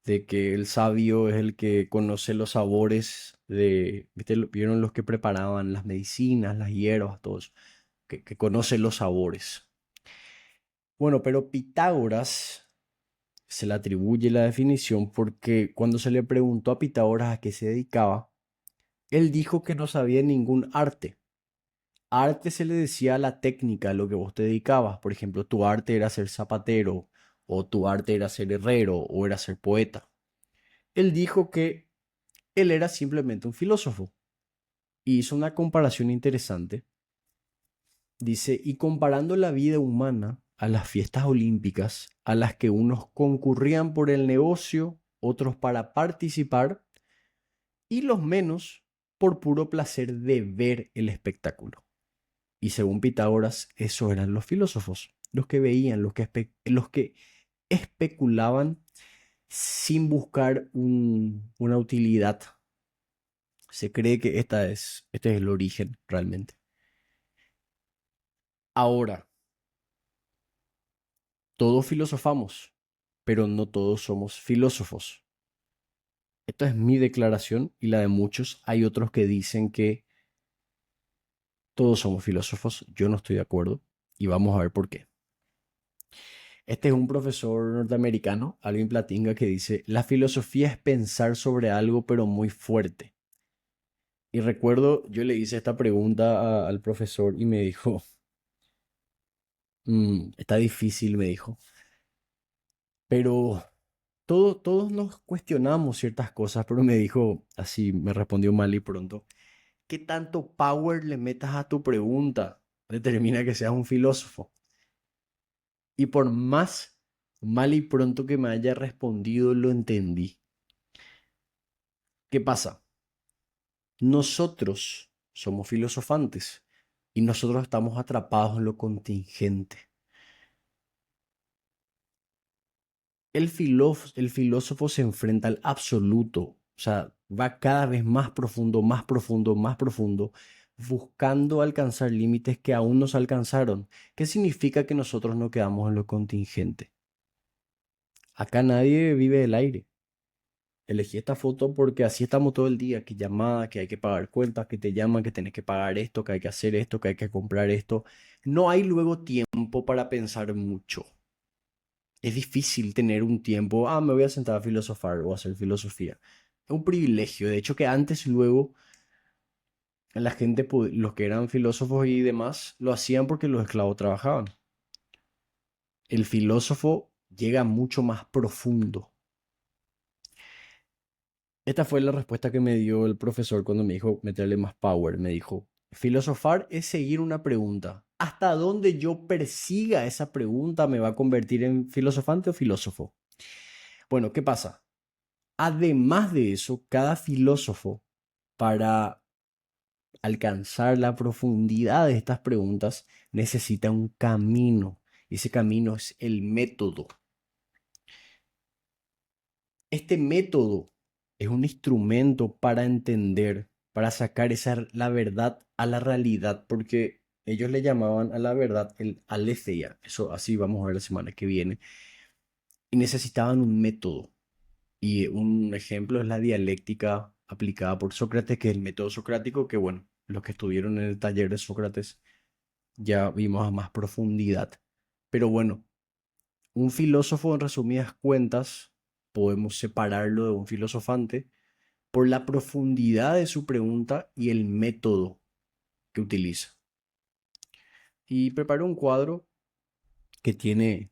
de que el sabio es el que conoce los sabores de, ¿viste? ¿Vieron los que preparaban las medicinas, las hierbas, todos? Que conoce los sabores. Bueno, pero Pitágoras se le atribuye la definición porque cuando se le preguntó a Pitágoras a qué se dedicaba, él dijo que no sabía ningún arte. Arte se le decía a la técnica, a lo que vos te dedicabas. Por ejemplo, tu arte era ser zapatero, o tu arte era ser herrero, o era ser poeta. Él dijo que él era simplemente un filósofo y hizo una comparación interesante. Dice, y comparando la vida humana a las fiestas olímpicas, a las que unos concurrían por el negocio, otros para participar, y los menos por puro placer de ver el espectáculo. Y según Pitágoras, esos eran los filósofos, los que veían, los que especulaban sin buscar una utilidad. Se cree que este es el origen realmente. Ahora, todos filosofamos. pero no todos somos filósofos. Esta es mi declaración y la de muchos. Hay otros que dicen que todos somos filósofos. Yo no estoy de acuerdo y vamos a ver por qué. Este es un profesor norteamericano, Alvin Plantinga, que dice, la filosofía es pensar sobre algo pero muy fuerte. Y recuerdo, yo le hice esta pregunta al profesor y me dijo, está difícil, me dijo, pero todos nos cuestionamos ciertas cosas, pero me dijo, así me respondió mal y pronto, ¿qué tanto power le metas a tu pregunta? Determina que seas un filósofo. Y por más mal y pronto que me haya respondido, lo entendí. ¿Qué pasa? Nosotros somos filosofantes y nosotros estamos atrapados en lo contingente. El filósofo se enfrenta al absoluto, o sea, va cada vez más profundo, más profundo, más profundo, buscando alcanzar límites que aún no se alcanzaron. ¿Qué significa que nosotros no quedamos en lo contingente? Acá nadie vive del aire. Elegí esta foto porque así estamos todo el día, que llamada, que hay que pagar cuentas, que te llaman, que tenés que pagar esto, que hay que hacer esto, que hay que comprar esto. No hay luego tiempo para pensar mucho. Es difícil tener un tiempo, me voy a sentar a filosofar o a hacer filosofía. Es un privilegio. De hecho, que antes y luego la gente, los que eran filósofos y demás, lo hacían porque los esclavos trabajaban. El filósofo llega mucho más profundo. Esta fue la respuesta que me dio el profesor cuando me dijo meterle más power. Me dijo, filosofar es seguir una pregunta. Hasta dónde yo persiga esa pregunta me va a convertir en filosofante o filósofo. Bueno, ¿qué pasa? Además de eso, cada filósofo, para alcanzar la profundidad de estas preguntas, necesita un camino. Y ese camino es el método. Este método es un instrumento para entender, para sacar la verdad a la realidad, porque ellos le llamaban a la verdad el aletheia. Eso así vamos a ver la semana que viene. Y necesitaban un método. Y un ejemplo es la dialéctica aplicada por Sócrates, que es el método socrático, que bueno, los que estuvieron en el taller de Sócrates ya vimos a más profundidad. Pero bueno, un filósofo en resumidas cuentas, podemos separarlo de un filosofante por la profundidad de su pregunta y el método que utiliza. Y preparé un cuadro que tiene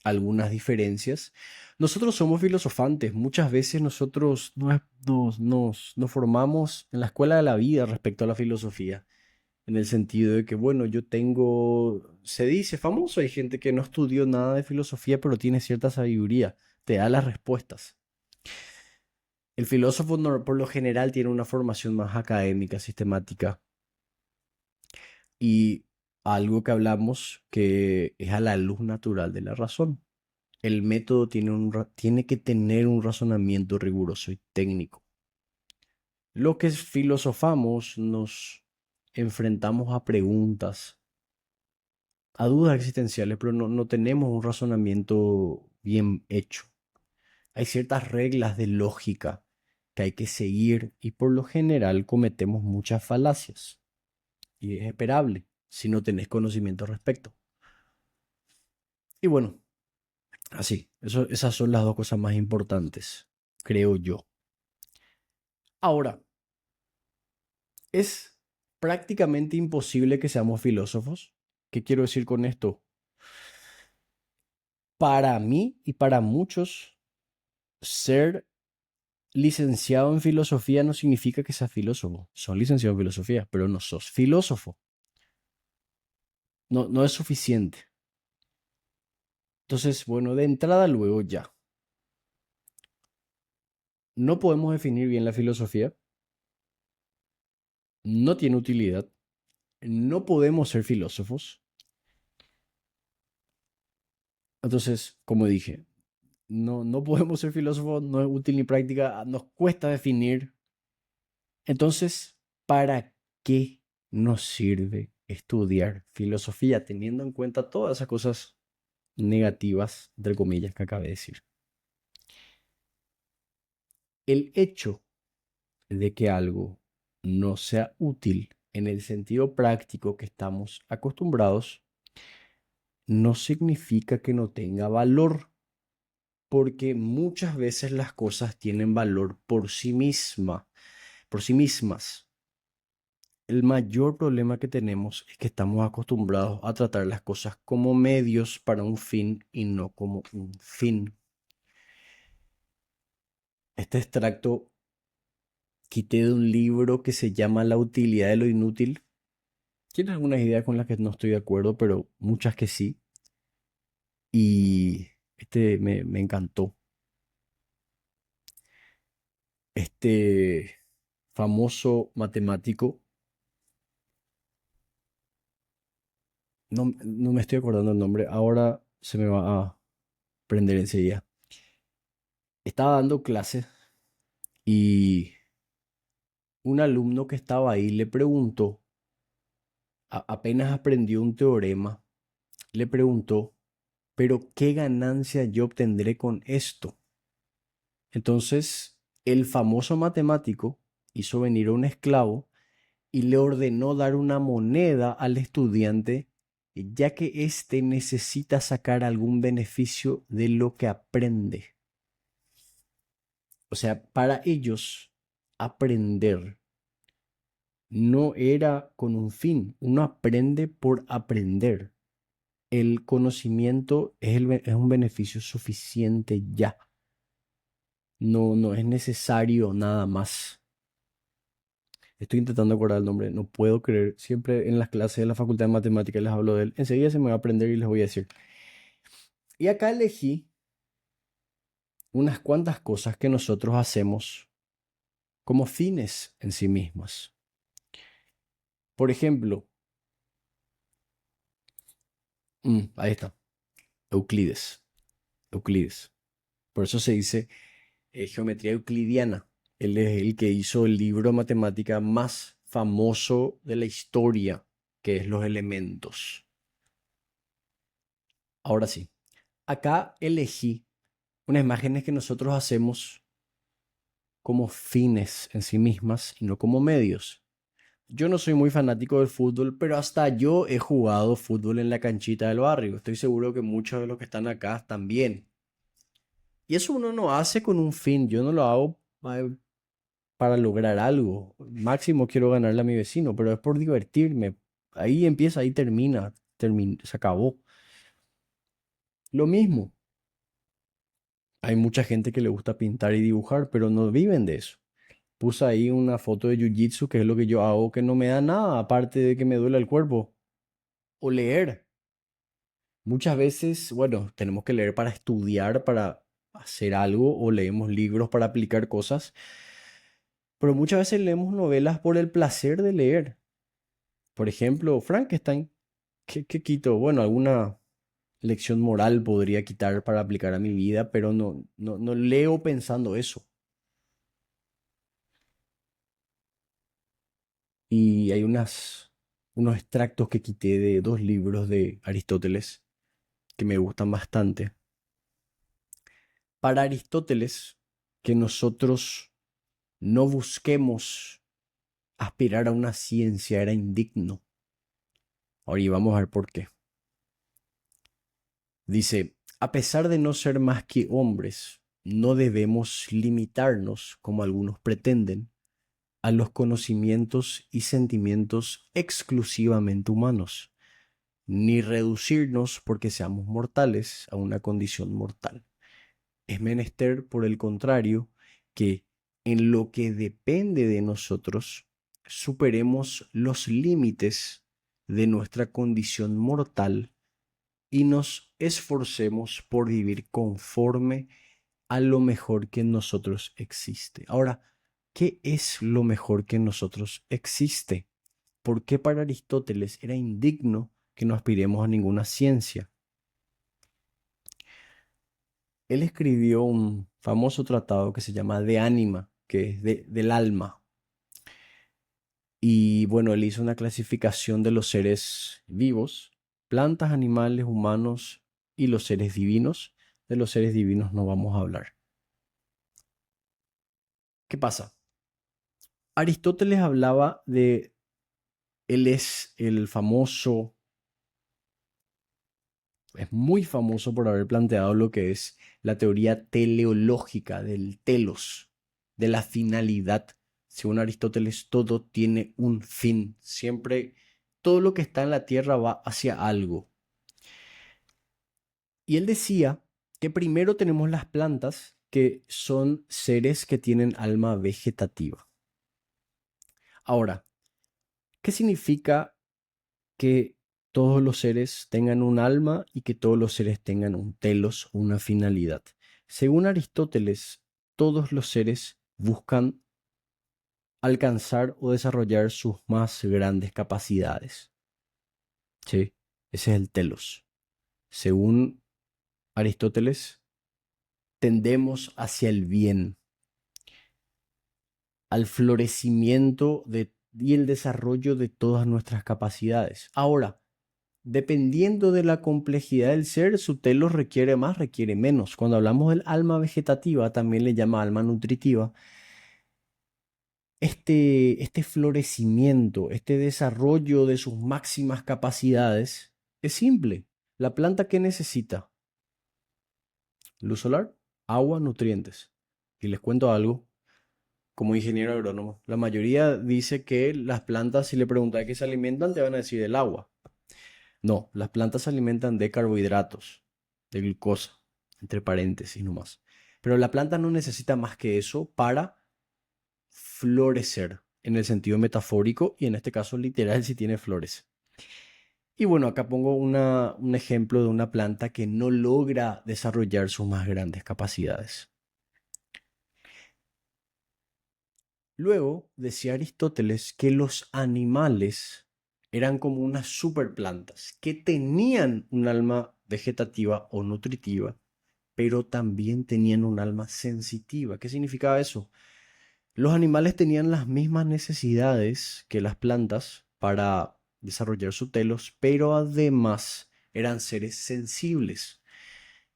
algunas diferencias. Nosotros somos filosofantes, muchas veces nosotros nos formamos en la escuela de la vida respecto a la filosofía, en el sentido de que, bueno, se dice famoso, hay gente que no estudió nada de filosofía, pero tiene cierta sabiduría, te da las respuestas. El filósofo por lo general tiene una formación más académica, sistemática, y algo que hablamos que es a la luz natural de la razón. El método tiene que tener un razonamiento riguroso y técnico. Lo que filosofamos nos enfrentamos a preguntas, a dudas existenciales, pero no tenemos un razonamiento bien hecho. Hay ciertas reglas de lógica que hay que seguir y por lo general cometemos muchas falacias. Y es esperable si no tenés conocimiento al respecto. Y bueno, así, esas son las dos cosas más importantes, creo yo. Ahora, es prácticamente imposible que seamos filósofos. ¿Qué quiero decir con esto? Para mí y para muchos, ser licenciado en filosofía no significa que seas filósofo. Sos licenciado en filosofía, pero no sos filósofo. No es suficiente. Entonces, bueno, de entrada luego ya. No podemos definir bien la filosofía. No tiene utilidad. No podemos ser filósofos. Entonces, como dije, no podemos ser filósofos, no es útil ni práctica, nos cuesta definir. Entonces, ¿para qué nos sirve estudiar filosofía teniendo en cuenta todas esas cosas negativas, entre comillas, que acabé de decir. El hecho de que algo no sea útil en el sentido práctico que estamos acostumbrados no significa que no tenga valor, porque muchas veces las cosas tienen valor por sí mismas. El mayor problema que tenemos es que estamos acostumbrados a tratar las cosas como medios para un fin y no como un fin. Este extracto quité de un libro que se llama La utilidad de lo inútil. Tiene algunas ideas con las que no estoy de acuerdo, pero muchas que sí. Y este me encantó. Este famoso matemático, no me estoy acordando el nombre, ahora se me va a prender enseguida. Estaba dando clases y un alumno que estaba ahí le preguntó, apenas aprendió un teorema, le preguntó, pero ¿qué ganancia yo obtendré con esto? Entonces, el famoso matemático hizo venir a un esclavo y le ordenó dar una moneda al estudiante, ya que éste necesita sacar algún beneficio de lo que aprende. O sea, para ellos, aprender no era con un fin, uno aprende por aprender. El conocimiento es un beneficio suficiente ya, no es necesario nada más. Estoy intentando acordar el nombre, no puedo creer. Siempre en las clases de la Facultad de Matemáticas les hablo de él. Enseguida se me va a aprender y les voy a decir. Y acá elegí unas cuantas cosas que nosotros hacemos como fines en sí mismas. Por ejemplo, ahí está, Euclides. Euclides. Por eso se dice geometría euclidiana. Él es el que hizo el libro de matemática más famoso de la historia, que es Los Elementos. Ahora sí, acá elegí unas imágenes que nosotros hacemos como fines en sí mismas y no como medios. Yo no soy muy fanático del fútbol, pero hasta yo he jugado fútbol en la canchita del barrio. Estoy seguro que muchos de los que están acá también. Y eso uno no hace con un fin. Yo no lo hago para lograr algo. Máximo quiero ganarle a mi vecino, pero es por divertirme. Ahí empieza, ahí termina, se acabó. Lo mismo. Hay mucha gente que le gusta pintar y dibujar, pero no viven de eso. Puse ahí una foto de Jiu-Jitsu, que es lo que yo hago, que no me da nada, aparte de que me duele el cuerpo. O leer. Muchas veces, bueno, tenemos que leer para estudiar, para hacer algo, o leemos libros para aplicar cosas, pero muchas veces leemos novelas por el placer de leer. Por ejemplo, Frankenstein. ¿Qué quito? Bueno, alguna lección moral podría quitar para aplicar a mi vida, pero no leo pensando eso. Y hay unos extractos que quité de dos libros de Aristóteles que me gustan bastante. Para Aristóteles, que nosotros no busquemos aspirar a una ciencia era indigno. Ahora y vamos a ver por qué. Dice, a pesar de no ser más que hombres, no debemos limitarnos, como algunos pretenden, a los conocimientos y sentimientos exclusivamente humanos, ni reducirnos porque seamos mortales a una condición mortal. Es menester, por el contrario, que en lo que depende de nosotros, superemos los límites de nuestra condición mortal y nos esforcemos por vivir conforme a lo mejor que en nosotros existe. Ahora, ¿qué es lo mejor que en nosotros existe? ¿Por qué para Aristóteles era indigno que no aspiremos a ninguna ciencia? Él escribió un famoso tratado que se llama De Anima, que es del alma. Y bueno, él hizo una clasificación de los seres vivos, plantas, animales, humanos y los seres divinos. De los seres divinos no vamos a hablar. ¿Qué pasa? Aristóteles hablaba de, él es el famoso, es muy famoso por haber planteado lo que es la teoría teleológica del telos, de la finalidad. Según Aristóteles, todo tiene un fin. Siempre, todo lo que está en la tierra va hacia algo. Y él decía que primero tenemos las plantas, que son seres que tienen alma vegetativa. Ahora, ¿qué significa que todos los seres tengan un alma y que todos los seres tengan un telos, una finalidad? Según Aristóteles, todos los seres buscan alcanzar o desarrollar sus más grandes capacidades. ¿Sí? Ese es el telos. Según Aristóteles, tendemos hacia el bien, al florecimiento y el desarrollo de todas nuestras capacidades. Ahora, dependiendo de la complejidad del ser, su telos requiere más, requiere menos. Cuando hablamos del alma vegetativa, también le llama alma nutritiva. Este florecimiento, este desarrollo de sus máximas capacidades es simple. La planta que necesita luz solar, agua, nutrientes. Y les cuento algo, como ingeniero agrónomo, la mayoría dice que las plantas, si le preguntas de qué se alimentan, te van a decir del agua. No, las plantas se alimentan de carbohidratos, de glucosa, entre paréntesis nomás. Pero la planta no necesita más que eso para florecer, en el sentido metafórico y en este caso literal si tiene flores. Y bueno, acá pongo un ejemplo de una planta que no logra desarrollar sus más grandes capacidades. Luego decía Aristóteles que los animales eran como unas superplantas que tenían un alma vegetativa o nutritiva, pero también tenían un alma sensitiva. ¿Qué significaba eso? Los animales tenían las mismas necesidades que las plantas para desarrollar su telos, pero además eran seres sensibles.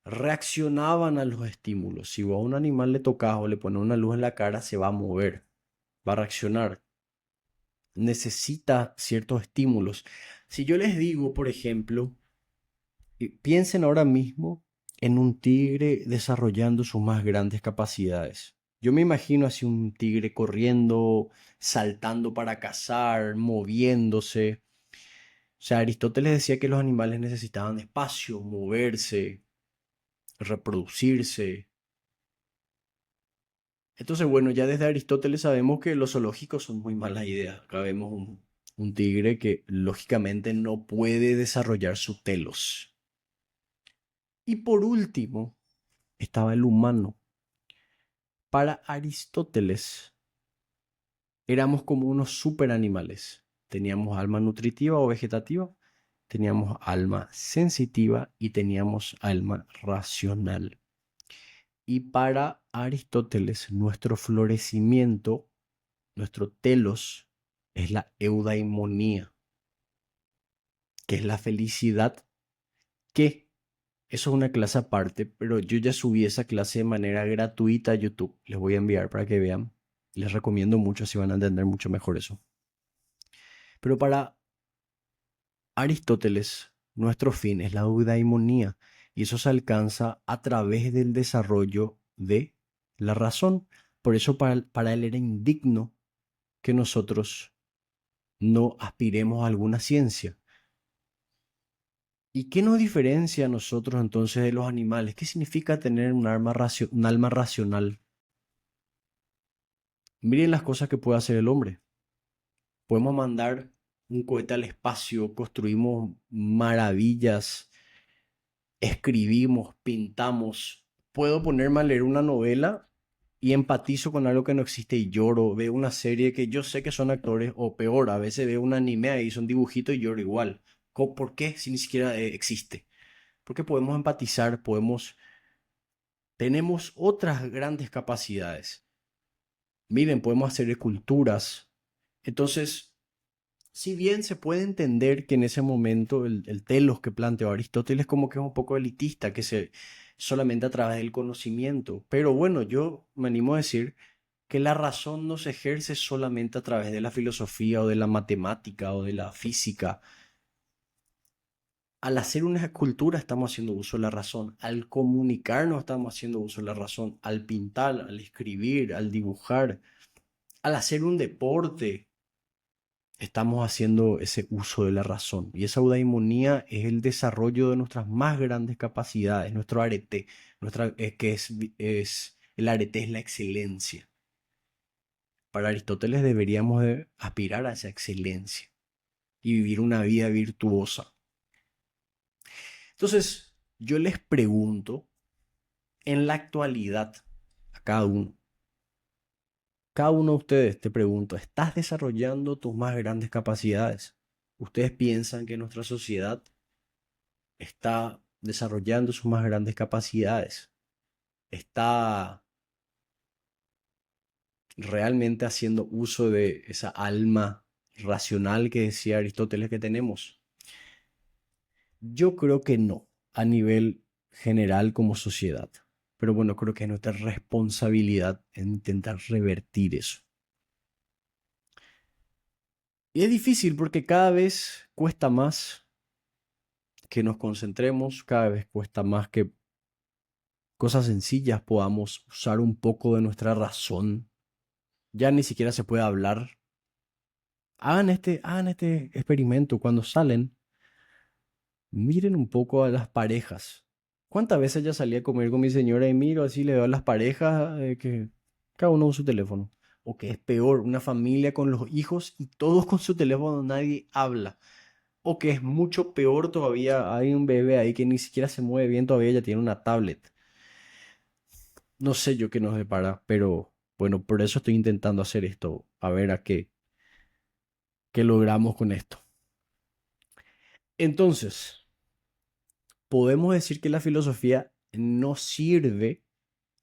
Reaccionaban a los estímulos. Si vos a un animal le tocas o le pones una luz en la cara, se va a mover, va a reaccionar. Necesita ciertos estímulos. Si yo les digo, por ejemplo, piensen ahora mismo en un tigre desarrollando sus más grandes capacidades. Yo me imagino así un tigre corriendo, saltando para cazar, moviéndose. O sea, Aristóteles decía que los animales necesitaban espacio, moverse, reproducirse. Entonces, bueno, ya desde Aristóteles sabemos que los zoológicos son muy mala idea. Acá vemos un tigre que lógicamente no puede desarrollar su telos. Y por último, estaba el humano. Para Aristóteles, éramos como unos superanimales. Teníamos alma nutritiva o vegetativa, teníamos alma sensitiva y teníamos alma racional. Y para Aristóteles, nuestro florecimiento, nuestro telos, es la eudaimonía, que es la felicidad, que eso es una clase aparte, pero yo ya subí esa clase de manera gratuita a YouTube. Les voy a enviar para que vean. Les recomiendo mucho, si van a entender mucho mejor eso. Pero para Aristóteles, nuestro fin es la eudaimonía, y eso se alcanza a través del desarrollo de la razón. Por eso para él era indigno que nosotros no aspiremos a alguna ciencia. ¿Y qué nos diferencia a nosotros entonces de los animales? ¿Qué significa tener un alma racional? Miren las cosas que puede hacer el hombre. Podemos mandar un cohete al espacio, construimos maravillas, escribimos, pintamos. Puedo ponerme a leer una novela y empatizo con algo que no existe y lloro. Veo una serie que yo sé que son actores, o peor, a veces veo un anime ahí, son dibujitos y lloro igual. ¿Por qué? Si ni siquiera existe. Porque podemos empatizar, tenemos otras grandes capacidades. Miren, podemos hacer esculturas. Entonces, Si bien se puede entender que en ese momento el telos que planteó Aristóteles como que es un poco elitista, que se solamente a través del conocimiento. Pero bueno, yo me animo a decir que la razón no se ejerce solamente a través de la filosofía o de la matemática o de la física. Al hacer una escultura estamos haciendo uso de la razón, al comunicarnos estamos haciendo uso de la razón, al pintar, al escribir, al dibujar, al hacer un deporte, estamos haciendo ese uso de la razón. Y esa eudaimonía es el desarrollo de nuestras más grandes capacidades, nuestro arete, que el arete es la excelencia. Para Aristóteles deberíamos de aspirar a esa excelencia y vivir una vida virtuosa. Entonces, yo les pregunto, en la actualidad, a cada uno de ustedes te pregunto, ¿estás desarrollando tus más grandes capacidades? ¿Ustedes piensan que nuestra sociedad está desarrollando sus más grandes capacidades? ¿Está realmente haciendo uso de esa alma racional que decía Aristóteles que tenemos? Yo creo que no, a nivel general como sociedad. Pero bueno, creo que es nuestra responsabilidad en intentar revertir eso. Y es difícil porque cada vez cuesta más que nos concentremos, cada vez cuesta más que cosas sencillas podamos usar un poco de nuestra razón. Ya ni siquiera se puede hablar. Hagan este experimento cuando salen. Miren un poco a las parejas. ¿Cuántas veces ya salí a comer con mi señora y miro así, le veo a las parejas que cada uno con su teléfono? O que es peor, una familia con los hijos y todos con su teléfono, nadie habla. O que es mucho peor todavía, hay un bebé ahí que ni siquiera se mueve bien todavía, ya tiene una tablet. No sé yo qué nos depara, pero bueno, por eso estoy intentando hacer esto, a ver qué logramos con esto. Entonces, podemos decir que la filosofía no sirve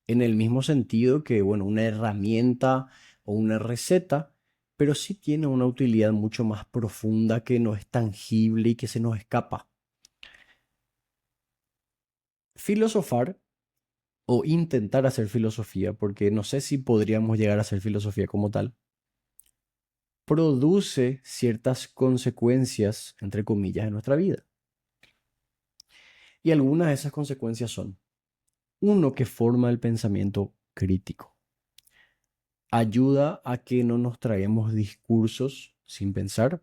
en el mismo sentido que, bueno, una herramienta o una receta, pero sí tiene una utilidad mucho más profunda que no es tangible y que se nos escapa. Filosofar o intentar hacer filosofía, porque no sé si podríamos llegar a hacer filosofía como tal, produce ciertas consecuencias, entre comillas, en nuestra vida. Y algunas de esas consecuencias son, uno, que forma el pensamiento crítico. Ayuda a que no nos traguemos discursos sin pensar.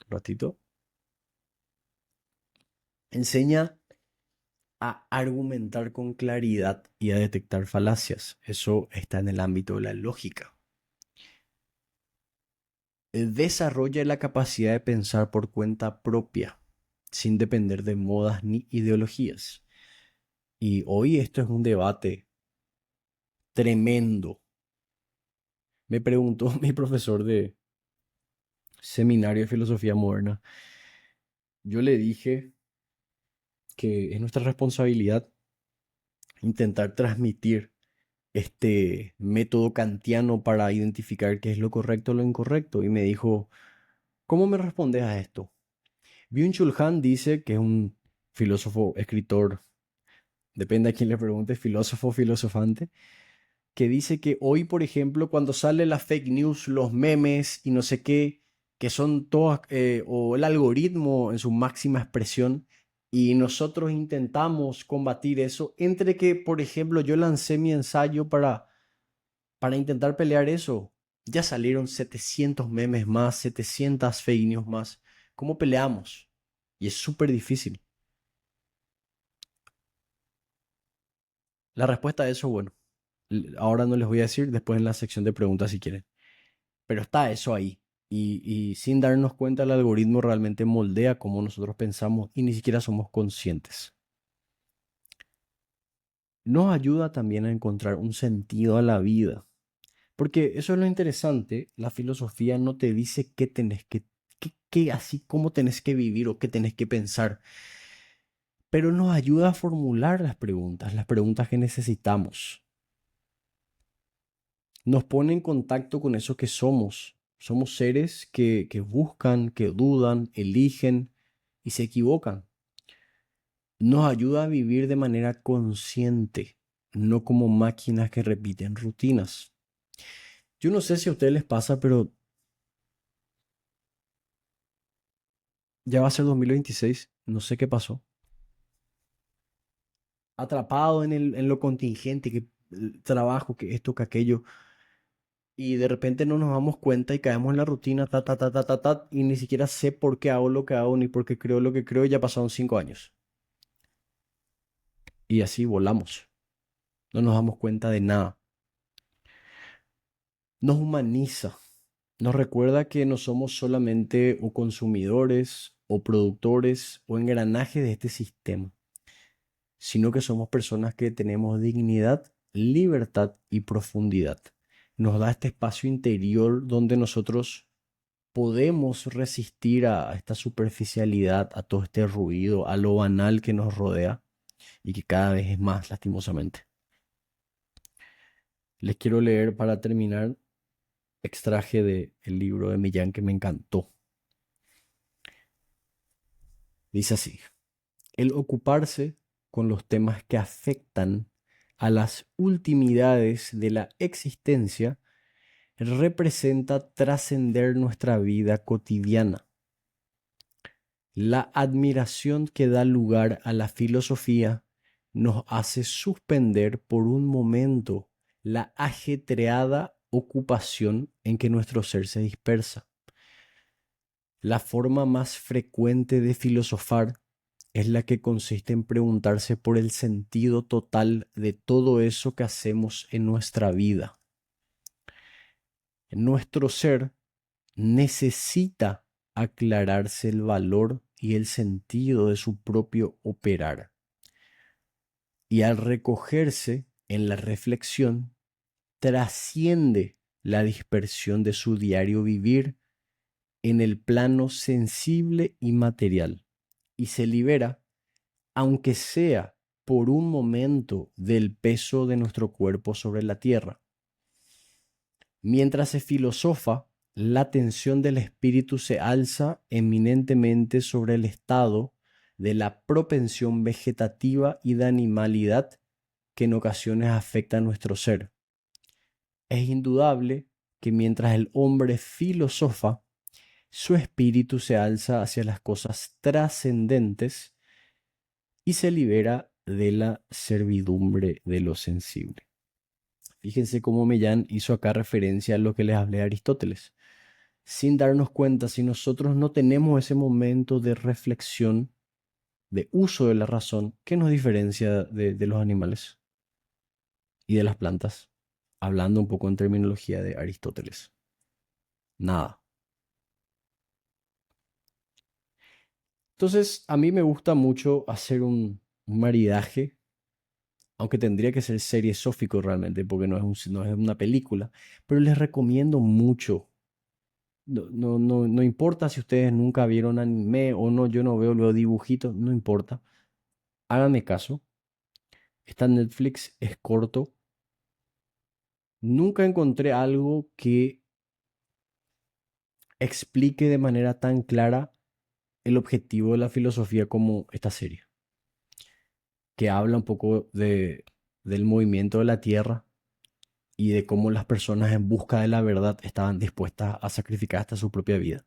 Un ratito. Enseña a argumentar con claridad y a detectar falacias. Eso está en el ámbito de la lógica. Desarrolla la capacidad de pensar por cuenta propia, sin depender de modas ni ideologías. Y hoy esto es un debate tremendo. Me preguntó mi profesor de seminario de filosofía moderna. Yo le dije que es nuestra responsabilidad intentar transmitir este método kantiano para identificar qué es lo correcto o lo incorrecto. Y me dijo, ¿cómo me respondes a esto? Byung-Chul Han dice que es un filósofo, escritor, depende a quién le pregunte, filósofo, filosofante, que dice que hoy, por ejemplo, cuando sale la fake news, los memes y no sé qué, que son todas, o el algoritmo en su máxima expresión, y nosotros intentamos combatir eso, entre que, por ejemplo, yo lancé mi ensayo para intentar pelear eso, ya salieron 700 memes más, 700 fake news más. ¿Cómo peleamos? Y es súper difícil. La respuesta a eso, bueno, ahora no les voy a decir, después en la sección de preguntas si quieren. Pero está eso ahí. Y sin darnos cuenta, el algoritmo realmente moldea cómo nosotros pensamos y ni siquiera somos conscientes. Nos ayuda también a encontrar un sentido a la vida. Porque eso es lo interesante, la filosofía no te dice qué tenés así cómo tenés que vivir o qué tenés que pensar, pero nos ayuda a formular las preguntas que necesitamos. nos pone en contacto con eso que somos. Somos seres que buscan, que dudan, eligen y se equivocan. Nos ayuda a vivir de manera consciente, no como máquinas que repiten rutinas. Yo no sé si a ustedes les pasa, pero ya va a ser 2026, no sé qué pasó. Atrapado en lo contingente, que el trabajo, que esto, que aquello, y de repente no nos damos cuenta y caemos en la rutina, ta, ta, ta, ta, ta, ta, y ni siquiera sé por qué hago lo que hago, ni por qué creo lo que creo, y ya pasaron 5 años. Y así volamos, no nos damos cuenta de nada. Nos humaniza, nos recuerda que no somos solamente o consumidores o productores o engranajes de este sistema, sino que somos personas que tenemos dignidad, libertad y profundidad. Nos da este espacio interior donde nosotros podemos resistir a esta superficialidad, a todo este ruido, a lo banal que nos rodea y que cada vez es más lastimosamente. Les quiero leer para terminar extraje del libro de Millán que me encantó. Dice así: el ocuparse con los temas que afectan a las ultimidades de la existencia representa trascender nuestra vida cotidiana. La admiración que da lugar a la filosofía nos hace suspender por un momento la ajetreada ocupación en que nuestro ser se dispersa. La forma más frecuente de filosofar es la que consiste en preguntarse por el sentido total de todo eso que hacemos en nuestra vida. Nuestro ser necesita aclararse el valor y el sentido de su propio operar. Y al recogerse en la reflexión, trasciende la dispersión de su diario vivir en el plano sensible y material y se libera, aunque sea por un momento, del peso de nuestro cuerpo sobre la tierra. Mientras se filosofa, la tensión del espíritu se alza eminentemente sobre el estado de la propensión vegetativa y de animalidad que en ocasiones afecta a nuestro ser. Es indudable que mientras el hombre filosofa, su espíritu se alza hacia las cosas trascendentes y se libera de la servidumbre de lo sensible. Fíjense cómo Mellán hizo acá referencia a lo que les hablé de Aristóteles. Sin darnos cuenta, si nosotros no tenemos ese momento de reflexión, de uso de la razón, ¿qué nos diferencia de los animales y de las plantas? Hablando un poco en terminología de Aristóteles. Nada. Entonces, a mí me gusta mucho hacer un maridaje, aunque tendría que ser serie sófico realmente, porque no es una película, pero les recomiendo mucho. No importa si ustedes nunca vieron anime o no, yo no veo los dibujitos, no importa. Háganme caso. Está en Netflix, es corto. Nunca encontré algo que explique de manera tan clara el objetivo de la filosofía como esta serie, que habla un poco del movimiento de la Tierra y de cómo las personas en busca de la verdad estaban dispuestas a sacrificar hasta su propia vida.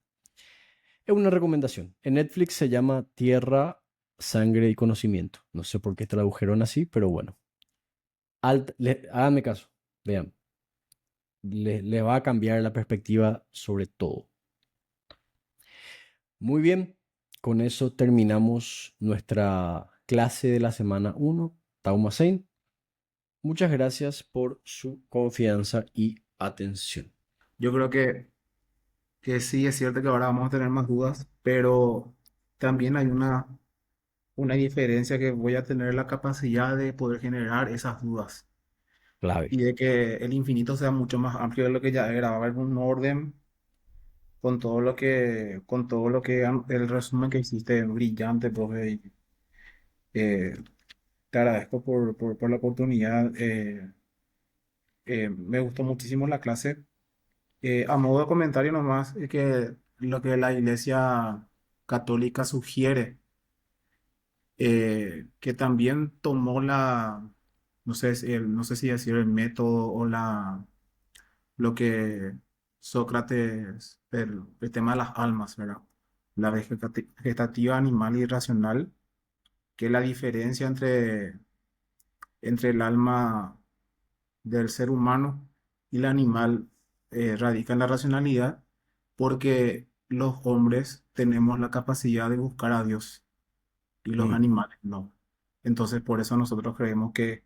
Es una recomendación. En Netflix se llama Tierra, Sangre y Conocimiento. No sé por qué tradujeron así, pero bueno. Háganme caso, vean. Le va a cambiar la perspectiva sobre todo. Muy bien, con eso terminamos nuestra clase de la semana 1, Tauma Sein. Muchas gracias por su confianza y atención. Yo creo que sí, es cierto que ahora vamos a tener más dudas, pero también hay una diferencia, que voy a tener la capacidad de poder generar esas dudas Clave. y de que el infinito sea mucho más amplio de lo que ya era. Va a haber un orden con todo lo que el resumen que hiciste brillante, profe. Y, te agradezco por la oportunidad. Me gustó muchísimo la clase. A modo de comentario nomás, es que lo que la Iglesia Católica sugiere, que también tomó no sé, no sé si decir el método o lo que Sócrates, el tema de las almas, ¿verdad? La vegetativa, animal y racional, que la diferencia entre el alma del ser humano y el animal radica en la racionalidad, porque los hombres tenemos la capacidad de buscar a Dios y los Mm, animales no. Entonces, por eso nosotros creemos que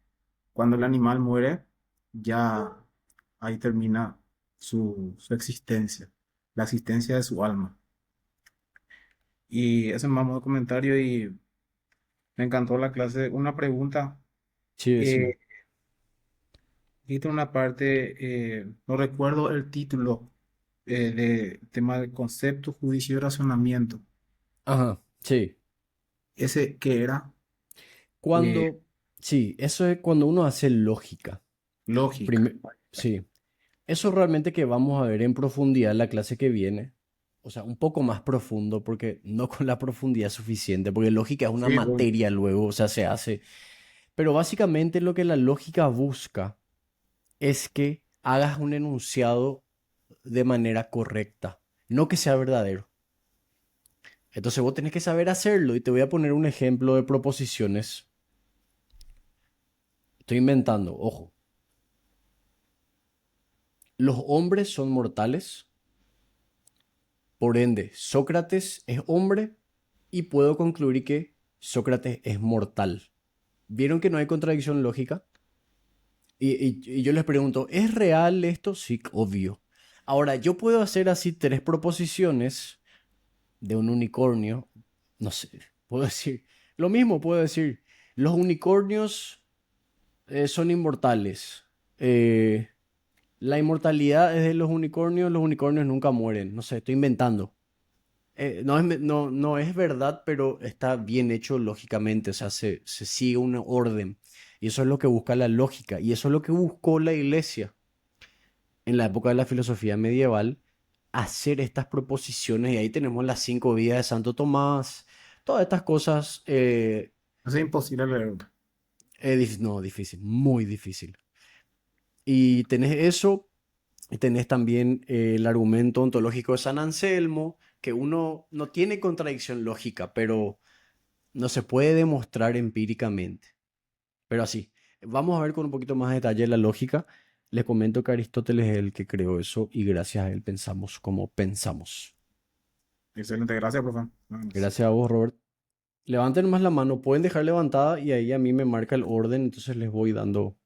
cuando el animal muere, ya ahí termina su existencia, la existencia de su alma. Y ese es más modo de comentario y me encantó la clase. Una pregunta. sí, decime. Eh, Dijiste una parte, no recuerdo el título, de tema de concepto, juicio y razonamiento. Ajá, sí. Ese que era eh, Cuando, sí, eso es cuando uno hace lógica. lógica. Prime- sí, eso realmente que vamos a ver en profundidad en la clase que viene. O sea, un poco más profundo, porque no con la profundidad suficiente, porque lógica es una Sí, bueno. materia luego, o sea, se hace. Pero básicamente lo que la lógica busca es que hagas un enunciado de manera correcta, no que sea verdadero. Entonces vos tenés que saber hacerlo y te voy a poner un ejemplo de proposiciones. Estoy inventando, ojo. Los hombres son mortales, por ende, Sócrates es hombre y puedo concluir que Sócrates es mortal. ¿Vieron que no hay contradicción lógica? Y yo les pregunto, ¿es real esto? Sí, obvio. Ahora, yo puedo hacer así tres proposiciones de un unicornio. No sé, puedo decir, lo mismo puedo decir, los unicornios son inmortales. Eh, la inmortalidad es de los unicornios nunca mueren. No sé, estoy inventando. No es verdad, pero está bien hecho lógicamente, o sea, se sigue un orden. Y eso es lo que busca la lógica, y eso es lo que buscó la iglesia en la época de la filosofía medieval, hacer estas proposiciones, y ahí tenemos las cinco vidas de Santo Tomás, todas estas cosas, Eso es imposible leer. no, difícil, muy difícil. Y tenés eso, y tenés también el argumento ontológico de San Anselmo, que uno no tiene contradicción lógica, pero no se puede demostrar empíricamente. Pero así, vamos a ver con un poquito más de detalle la lógica. Les comento que Aristóteles es el que creó eso y gracias a él pensamos como pensamos. Excelente, gracias, profe. Nada más. Gracias a vos, Robert. Levanten más la mano, pueden dejar levantada y ahí a mí me marca el orden, entonces les voy dando.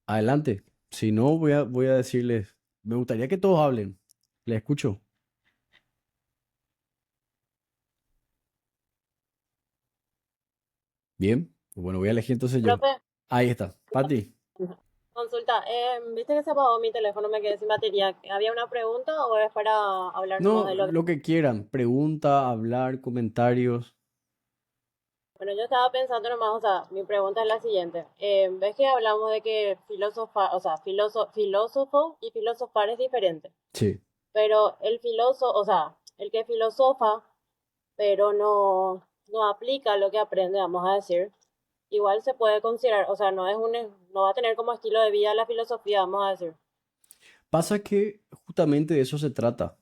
Adelante. Si no, voy a decirles, me gustaría que todos hablen. Les escucho. Bien, pues bueno, voy a elegir entonces yo. Profe, Ahí está. Pati. consulta, viste que se apagó mi teléfono, me quedé sin batería. ¿Había una pregunta o es para hablar nomás No, de lo que... lo que quieran. Pregunta, hablar, comentarios. Bueno, yo estaba pensando nomás, o sea, mi pregunta es la siguiente. ¿Ves que hablamos de que filósofa, o sea, filósofo y filosofar es diferente? Sí. Pero el filósofo, o sea, el que filosofa, pero no aplica lo que aprende, vamos a decir, igual se puede considerar, o sea, no va a tener como estilo de vida la filosofía, vamos a decir. Pasa que justamente de eso se trata.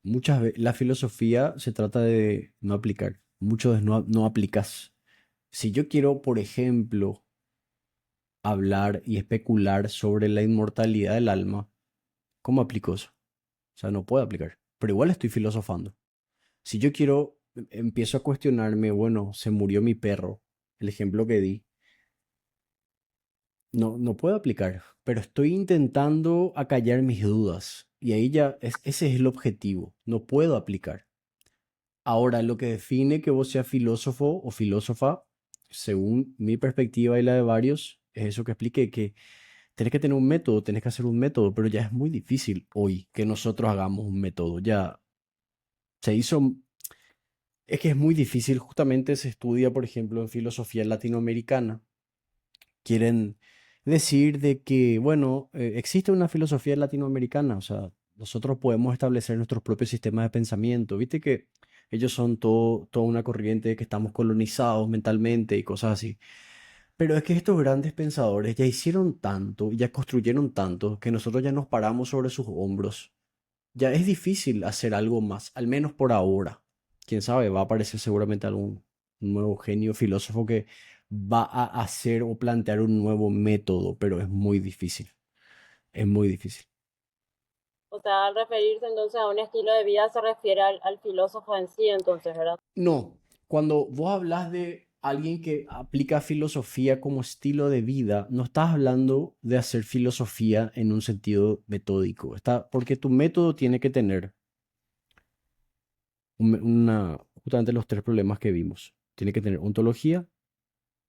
Muchas veces la filosofía se trata de no aplicar. Muchas veces no aplicas. Si yo quiero, por ejemplo, hablar y especular sobre la inmortalidad del alma, ¿cómo aplico eso? O sea, no puedo aplicar. Pero igual estoy filosofando. Si yo quiero, empiezo a cuestionarme, bueno, se murió mi perro, el ejemplo que di, no puedo aplicar, pero estoy intentando acallar mis dudas. Y ahí ya, ese es el objetivo. No puedo aplicar. Ahora, lo que define que vos seas filósofo o filósofa, según mi perspectiva y la de varios, es eso que expliqué, que tenés que tener un método, tenés que hacer un método, pero ya es muy difícil hoy que nosotros hagamos un método. Ya se hizo, Es que es muy difícil, justamente se estudia, por ejemplo, en filosofía latinoamericana. Quieren decir de que, bueno, existe una filosofía latinoamericana, o sea, nosotros podemos establecer nuestros propios sistemas de pensamiento. Viste que ellos son toda una corriente que estamos colonizados mentalmente y cosas así. Pero es que estos grandes pensadores ya hicieron tanto, ya construyeron tanto, que nosotros ya nos paramos sobre sus hombros. Ya es difícil hacer algo más, al menos por ahora. Quién sabe, va a aparecer seguramente algún nuevo genio filósofo que va a hacer o plantear un nuevo método, pero es muy difícil. Es muy difícil. O sea, al referirse entonces a un estilo de vida se refiere al filósofo en sí, entonces, ¿verdad? No, cuando vos hablas de alguien que aplica filosofía como estilo de vida, no estás hablando de hacer filosofía en un sentido metódico. Porque tu método tiene que tener justamente los tres problemas que vimos. Tiene que tener ontología,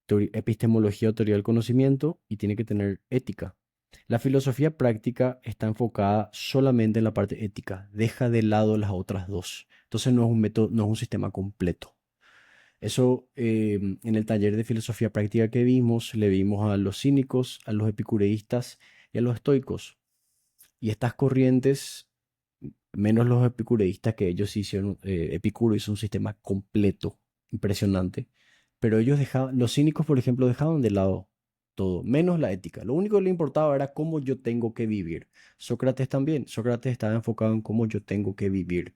epistemología o teoría del conocimiento y tiene que tener ética. La filosofía práctica está enfocada solamente en la parte ética, deja de lado las otras dos. Entonces no es un método, no es un sistema completo. Eso en el taller de filosofía práctica que vimos, le vimos a los cínicos, a los epicureístas y a los estoicos. Y estas corrientes, menos los epicureístas, que ellos hicieron, Epicuro hizo un sistema completo, impresionante. Pero ellos dejaban, los cínicos, por ejemplo, dejaban de lado todo, menos la ética. Lo único que le importaba era cómo yo tengo que vivir. Sócrates también. Sócrates estaba enfocado en cómo yo tengo que vivir.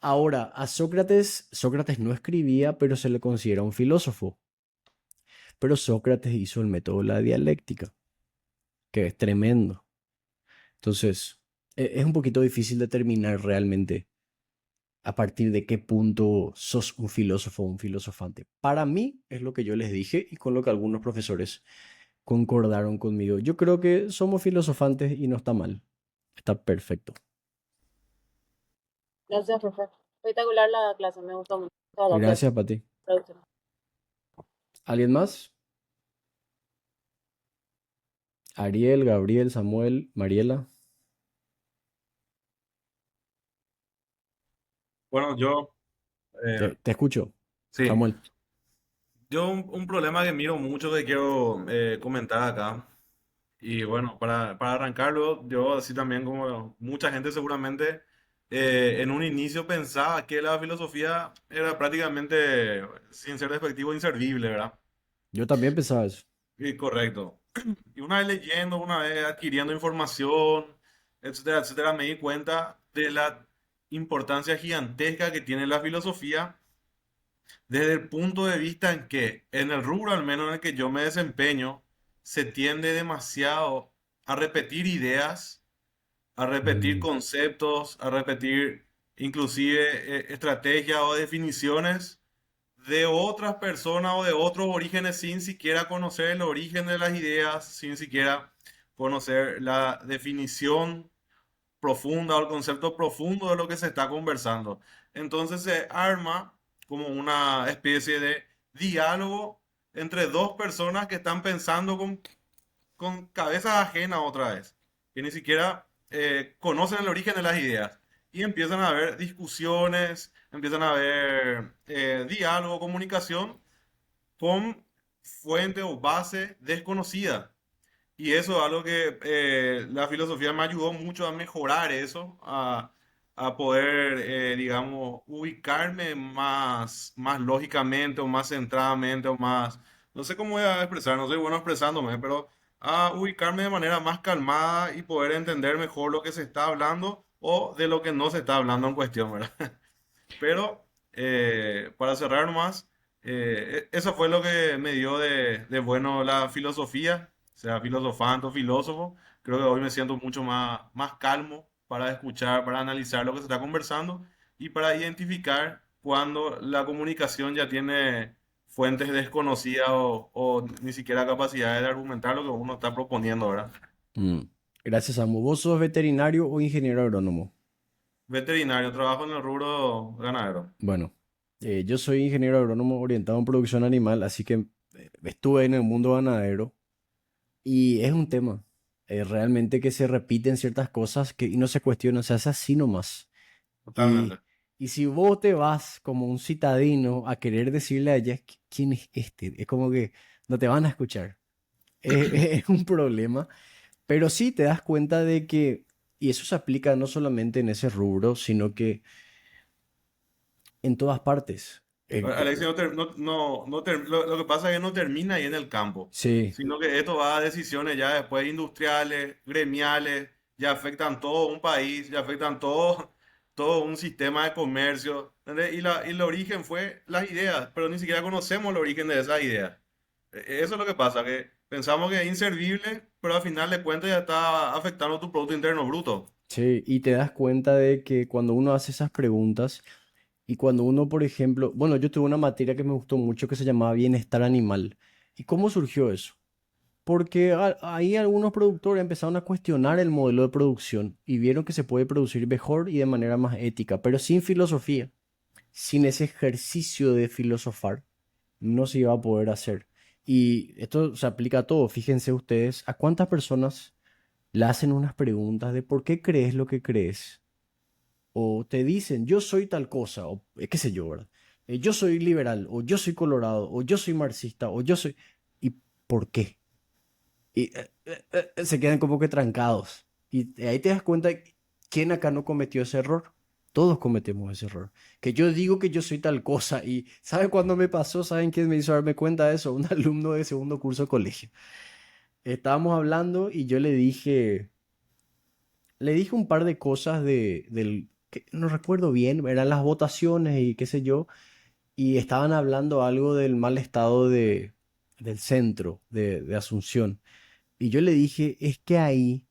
Ahora, a Sócrates no escribía, pero se le considera un filósofo. Pero Sócrates hizo el método de la dialéctica, que es tremendo. Entonces, es un poquito difícil determinar realmente a partir de qué punto sos un filósofo o un filosofante. Para mí es lo que yo les dije y con lo que algunos profesores concordaron conmigo. Yo creo que somos filosofantes y no está mal. Está perfecto. Gracias, profe. Espectacular la clase, me gustó mucho. Muchas gracias, Gracias, Pati. producción. ¿Alguien más? Ariel, Gabriel, Samuel, Mariela. Bueno, eh, Te escucho, sí, Samuel. yo un problema que miro mucho que quiero comentar acá. Y bueno, para arrancarlo, yo así también como mucha gente seguramente en un inicio pensaba que la filosofía era prácticamente, sin ser despectivo, inservible, ¿verdad? Yo también pensaba eso. Y correcto. Y una vez leyendo, una vez adquiriendo información, etcétera, etcétera, me di cuenta de la importancia gigantesca que tiene la filosofía desde el punto de vista en que, en el rubro al menos en el que yo me desempeño, se tiende demasiado a repetir ideas, a repetir Mm, conceptos, a repetir inclusive estrategias o definiciones de otras personas o de otros orígenes sin siquiera conocer el origen de las ideas, sin siquiera conocer la definición profunda o el concepto profundo de lo que se está conversando. Entonces se arma como una especie de diálogo entre dos personas que están pensando con cabezas ajenas otra vez, que ni siquiera conocen el origen de las ideas. Y empiezan a haber discusiones, empiezan a haber diálogo, comunicación con fuente o base desconocida. Y eso es algo que la filosofía me ayudó mucho a mejorar eso, a poder, digamos, ubicarme más lógicamente o más centradamente o más, no sé cómo voy a expresar, no soy bueno expresándome, pero a ubicarme de manera más calmada y poder entender mejor lo que se está hablando o de lo que no se está hablando en cuestión, ¿verdad? Pero para cerrar nomás, eso fue lo que me dio de bueno la filosofía, sea filosofante o filósofo. Creo que hoy me siento mucho más calmo para escuchar, para analizar lo que se está conversando y para identificar cuando la comunicación ya tiene fuentes desconocidas o ni siquiera capacidad de argumentar lo que uno está proponiendo, ¿verdad? mm. Gracias, Samuel. ¿Vos sos veterinario o ingeniero agrónomo? Veterinario, trabajo en el rubro ganadero. Bueno, yo soy ingeniero agrónomo orientado en producción animal, así que estuve en el mundo ganadero y es un tema. Realmente que se repiten ciertas cosas que y no se cuestionan, se hace así nomás. Y Totalmente. Y si vos te vas como un citadino a querer decirle a ella, ¿quién es este? Es como que no te van a escuchar. Es un problema. Pero sí te das cuenta de que, y eso se aplica no solamente en ese rubro, sino que en todas partes. Alexis, lo que pasa es que no termina ahí en el campo, Sí, sino que esto va a decisiones ya después industriales, gremiales, ya afectan todo un país, ya afectan todo un sistema de comercio, ¿entendés? Y el origen fue las ideas, pero ni siquiera conocemos el origen de esas ideas. Eso es lo que pasa, que pensamos que es inservible, pero al final de cuentas ya está afectando tu Producto Interno Bruto. sí, y te das cuenta de que cuando uno hace esas preguntas y cuando uno, por ejemplo, bueno, yo tuve una materia que me gustó mucho que se llamaba bienestar animal. ¿Y cómo surgió eso? Porque ahí algunos productores empezaron a cuestionar el modelo de producción y vieron que se puede producir mejor y de manera más ética, pero sin filosofía, sin ese ejercicio de filosofar, no se iba a poder hacer. Y esto se aplica a todo. Fíjense ustedes, ¿a cuántas personas le hacen unas preguntas de por qué crees lo que crees? O te dicen, yo soy tal cosa, o qué sé yo, ¿verdad? Yo soy liberal, o yo soy colorado, o yo soy marxista, o yo soy... ¿Y por qué? Y se quedan como que trancados. Y ahí te das cuenta quién acá no cometió ese error. Todos cometemos ese error. Que yo digo que yo soy tal cosa y ¿saben cuándo me pasó? ¿Saben quién me hizo darme cuenta de eso? Un alumno de segundo curso de colegio. Estábamos hablando y yo le dije un par de cosas que no recuerdo bien, eran las votaciones y qué sé yo, y estaban hablando algo del mal estado del centro de Asunción. Y yo le dije, es que ahí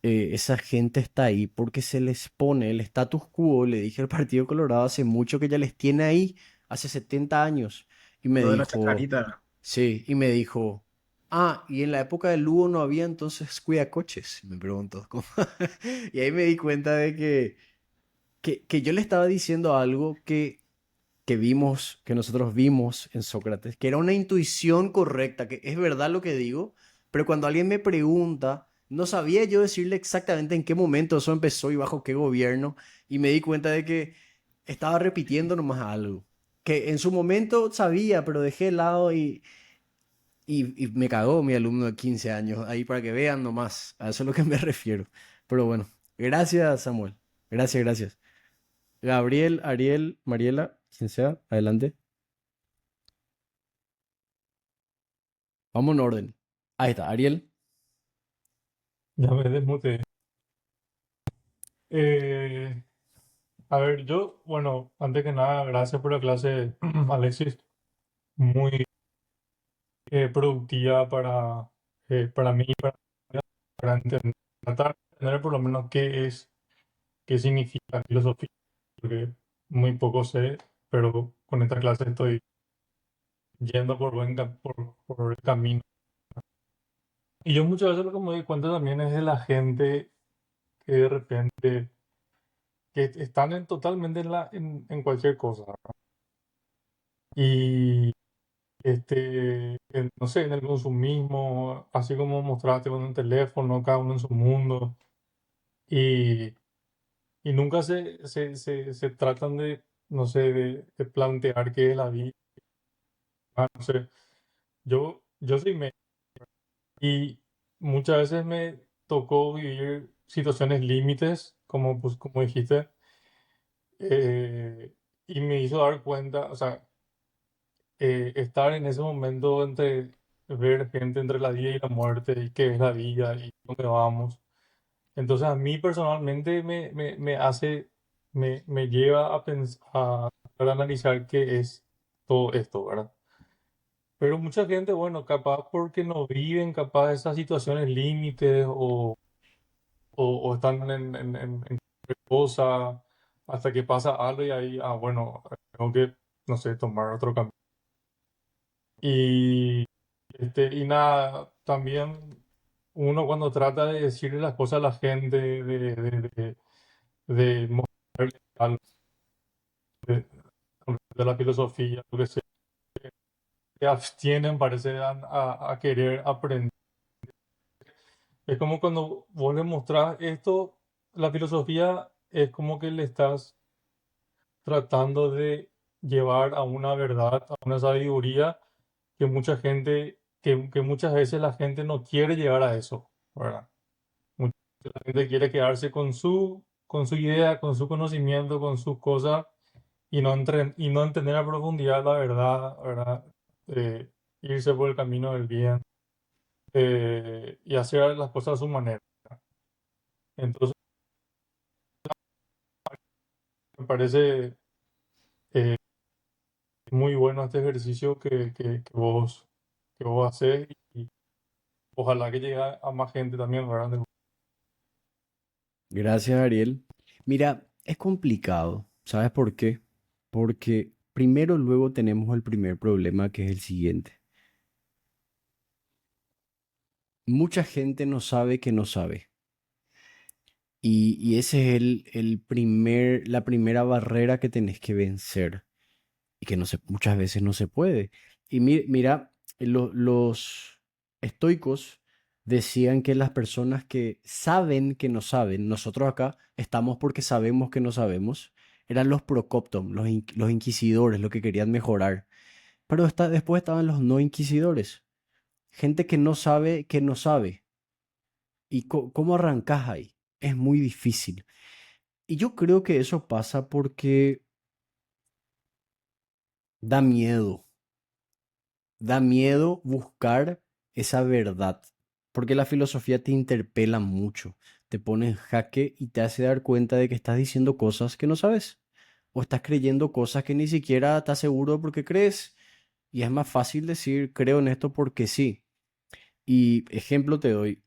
esa gente está ahí porque se les pone el status quo, le dije al Partido Colorado hace mucho que ya les tiene ahí, hace 70 años. Y me Lo de la dijo, chacarita. sí, y me dijo, ah, y en la época del Lugo no había entonces cuidacoches. Y me preguntó, ¿cómo? Y ahí me di cuenta de que yo le estaba diciendo algo que vimos, que nosotros vimos en Sócrates, que era una intuición correcta, que es verdad lo que digo, pero cuando alguien me pregunta, no sabía yo decirle exactamente en qué momento eso empezó y bajo qué gobierno, y me di cuenta de que estaba repitiendo nomás algo, que en su momento sabía, pero dejé de lado y me cagó mi alumno de 15 años, ahí para que vean nomás, a eso es lo que me refiero. Pero bueno, gracias Samuel, gracias, gracias. Gabriel, Ariel, Mariela, quien sea, adelante. Vamos en orden. Ahí está, Ariel. Ya me desmuteé. Eh, a ver, yo, bueno, antes que nada, gracias por la clase, Alexis. Muy productiva para mí, para entender, tratar de entender por lo menos qué significa filosofía, porque muy poco sé, pero con esta clase estoy yendo por el camino. Y yo muchas veces lo que me doy cuenta también es de la gente que de repente, que están totalmente en cualquier cosa, ¿verdad? Y no sé, en el consumismo, así como mostraste con un teléfono, cada uno en su mundo, y, y nunca se tratan de, no sé, de plantear qué es la vida. No sé, yo soy médico y muchas veces me tocó vivir situaciones límites, como, pues, como dijiste, eh, y me hizo dar cuenta, o sea, estar en ese momento entre ver gente entre la vida y la muerte y qué es la vida y dónde vamos. Entonces a mí personalmente me hace, me lleva a pensar, a analizar qué es todo esto, ¿verdad? Pero mucha gente, bueno, capaz porque no viven capaz de esas situaciones límites o están en cosa hasta que pasa algo y ahí, bueno, tengo que, no sé, tomar otro camino. Y, y nada, también uno cuando trata de decirle las cosas a la gente, de mostrarle algo de, de la filosofía, lo que se abstienen, parece a querer aprender. Es como cuando vos le mostrás esto, la filosofía es como que le estás tratando de llevar a una verdad, a una sabiduría que mucha gente, que muchas veces la gente no quiere llegar a eso, ¿verdad? Mucha gente quiere quedarse con su idea, con su conocimiento, con sus cosas y no entender a profundidad la verdad, ¿verdad? Eh, Irse por el camino del bien y hacer las cosas a su manera. Entonces, me parece eh, muy bueno este ejercicio que vos haces y ojalá que llegue a más gente también, ¿verdad? Gracias, Ariel. Mira, es complicado. ¿Sabes por qué? Porque primero luego tenemos el primer problema que es el siguiente. Mucha gente no sabe que no sabe. Y ese es la primera barrera que tenés que vencer y que muchas veces no se puede. Y mira, los estoicos decían que las personas que saben que no saben, nosotros acá estamos porque sabemos que no sabemos, eran los procopton, los inquisidores, los que querían mejorar. Pero después estaban los no inquisidores, gente que no sabe que no sabe. ¿Y cómo arrancas ahí? Es muy difícil. Y yo creo que eso pasa porque da miedo. Da miedo buscar esa verdad, porque la filosofía te interpela mucho, te pone en jaque y te hace dar cuenta de que estás diciendo cosas que no sabes, o estás creyendo cosas que ni siquiera estás seguro porque crees, y es más fácil decir creo en esto porque sí. Y ejemplo te doy,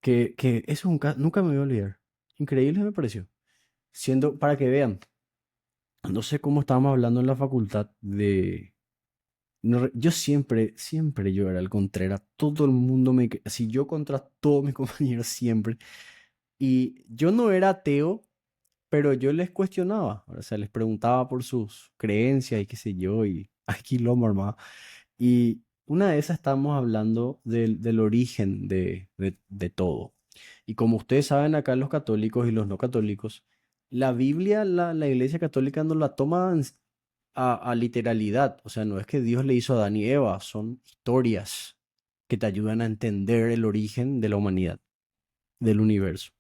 que eso es nunca me voy a olvidar. Increíble me pareció. Siendo, para que vean, no sé cómo estábamos hablando en la facultad de yo siempre yo era el Contreras. Todo el mundo así yo contra todos mis compañeros siempre. Y yo no era ateo, pero yo les cuestionaba. O sea, les preguntaba por sus creencias y qué sé yo. Y ay, quilombo, hermano. Y una de esas estábamos hablando del origen de todo. Y como ustedes saben, acá los católicos y los no católicos, la Biblia, la Iglesia Católica no la toma a literalidad. O sea, no es que Dios le hizo a Adán y Eva, son historias que te ayudan a entender el origen de la humanidad, del universo.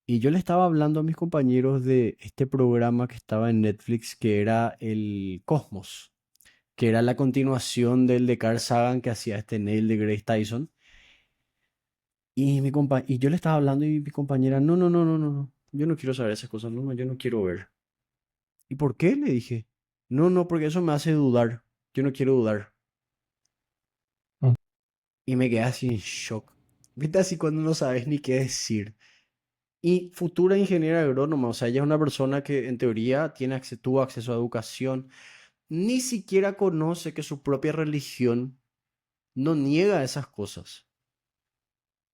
Y yo le estaba hablando a mis compañeros de este programa que estaba en Netflix, que era el Cosmos, que era la continuación del de Carl Sagan que hacía este Neil deGrasse Tyson. Y yo le estaba hablando y mi compañera, no, no, no, no, no, no, yo no quiero saber esas cosas, no, no, yo no quiero ver. ¿Y por qué? Le dije. No, no, porque eso me hace dudar. Yo no quiero dudar. Mm. Y me quedé así en shock. ¿Viste? Así cuando no sabes ni qué decir. Y futura ingeniera agrónoma, o sea, ella es una persona que en teoría tuvo acceso a educación, ni siquiera conoce que su propia religión no niega esas cosas.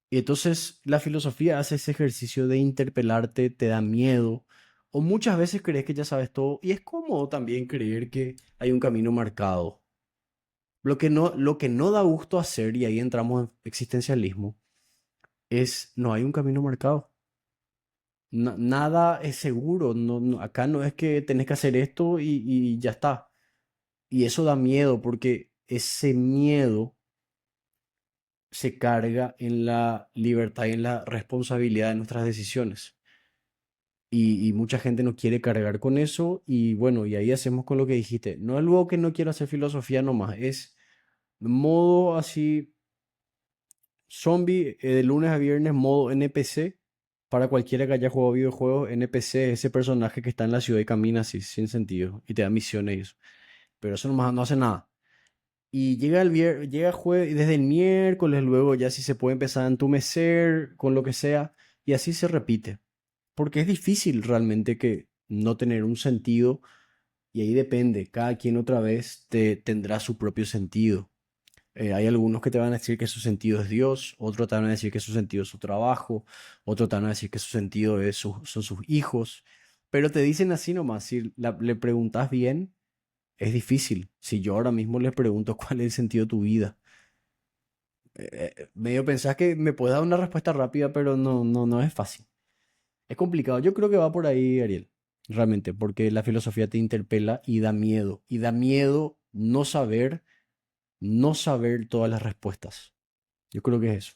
Y entonces la filosofía hace ese ejercicio de interpelarte, te da miedo, o muchas veces crees que ya sabes todo, y es cómodo también creer que hay un camino marcado. Lo que no da gusto hacer, y ahí entramos en existencialismo, es no hay un camino marcado. Nada es seguro. Acá no es que tenés que hacer esto y ya está. Y eso da miedo porque ese miedo se carga en la libertad y en la responsabilidad de nuestras decisiones. Y mucha gente no quiere cargar con eso. Y bueno, y ahí hacemos con lo que dijiste. No es luego que no quiero hacer filosofía nomás, es modo así. Zombie, de lunes a viernes, modo NPC. Para cualquiera que haya jugado videojuegos, NPC es ese personaje que está en la ciudad y camina así, sin sentido, y te da misiones y eso. Pero eso nomás no hace nada. Y llega jueves, y desde el miércoles, luego ya sí se puede empezar a entumecer con lo que sea, y así se repite. Porque es difícil realmente que no tener un sentido, y ahí depende, cada quien otra vez tendrá su propio sentido. Hay algunos que te van a decir que su sentido es Dios, otros te van a decir que su sentido es su trabajo, otros te van a decir que su sentido son sus hijos, pero te dicen así nomás, si le preguntas bien, es difícil. Si yo ahora mismo les pregunto cuál es el sentido de tu vida, medio pensás que me puedes dar una respuesta rápida, pero no, no, no es fácil. Es complicado. Yo creo que va por ahí, Ariel, realmente, porque la filosofía te interpela y da miedo. Y da miedo no saber todas las respuestas. Yo creo que es eso.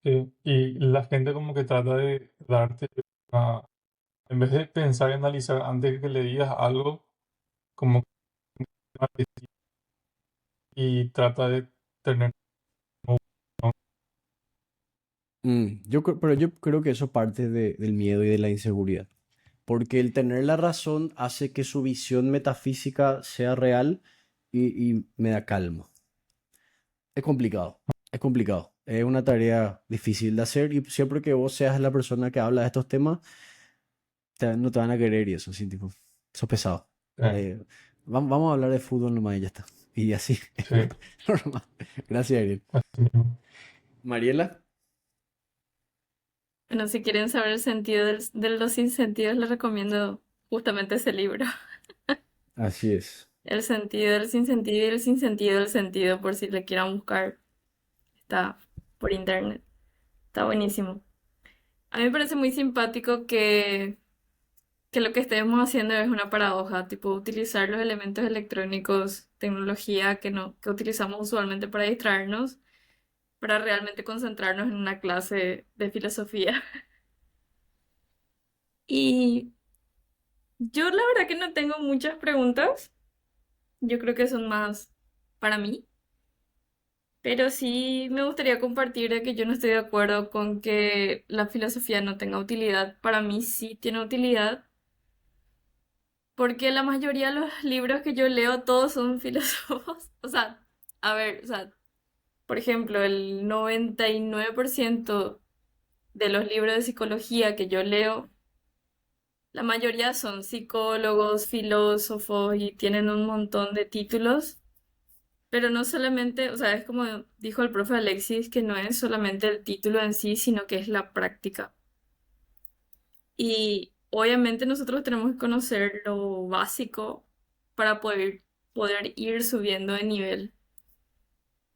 Sí, y la gente como que trata de darte una, en vez de pensar y analizar antes de que le digas algo, como que y trata de tener Pero yo creo que eso parte del miedo y de la inseguridad. Porque el tener la razón hace que su visión metafísica sea real y me da calma. Es complicado, es complicado. Es una tarea difícil de hacer y siempre que vos seas la persona que habla de estos temas, no te van a querer y eso, sí, tipo, eso es pesado. eh, Eh, vamos a hablar de fútbol nomás y ya está. Y así, sí, normal. Gracias, Ariel. así mismo. Mariela, Bueno, si quieren saber el sentido de los sinsentidos, les recomiendo justamente ese libro. así es. El sentido del sinsentido y el sinsentido del sentido, por si le quieran buscar. Está por internet. Está buenísimo. A mí me parece muy simpático que lo que estemos haciendo es una paradoja, tipo utilizar los elementos electrónicos, tecnología que utilizamos usualmente para distraernos, para realmente concentrarnos en una clase de filosofía. Y yo la verdad que no tengo muchas preguntas, yo creo que son más para mí, pero sí me gustaría compartir de que yo no estoy de acuerdo con que la filosofía no tenga utilidad. Para mí sí tiene utilidad. Porque la mayoría de los libros que yo leo, todos son filósofos. O sea, a ver, o sea, por ejemplo, el 99% de los libros de psicología que yo leo, la mayoría son psicólogos, filósofos y tienen un montón de títulos. Pero no solamente, o sea, es como dijo el profe Alexis, que no es solamente el título en sí, sino que es la práctica. Y obviamente nosotros tenemos que conocer lo básico para poder ir subiendo de nivel.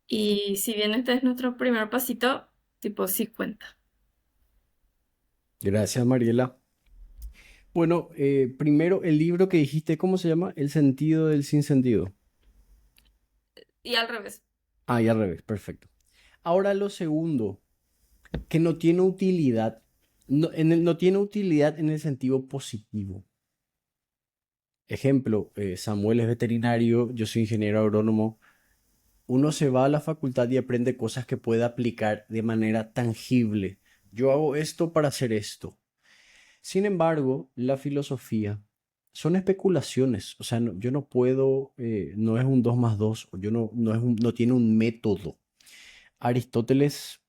Y si bien este es nuestro primer pasito, tipo sí cuenta. Gracias, Mariela. Bueno, primero el libro que dijiste, ¿cómo se llama? El sentido del sinsentido. Y al revés. Ah, y al revés, perfecto. Ahora lo segundo, que no tiene utilidad, no tiene utilidad en el sentido positivo. Ejemplo, Samuel es veterinario, yo soy ingeniero agrónomo. Uno se va a la facultad y aprende cosas que puede aplicar de manera tangible. Yo hago esto para hacer esto. Sin embargo, la filosofía son especulaciones. O sea, yo no puedo, no es un 2 más 2, o yo no tiene un método. Aristóteles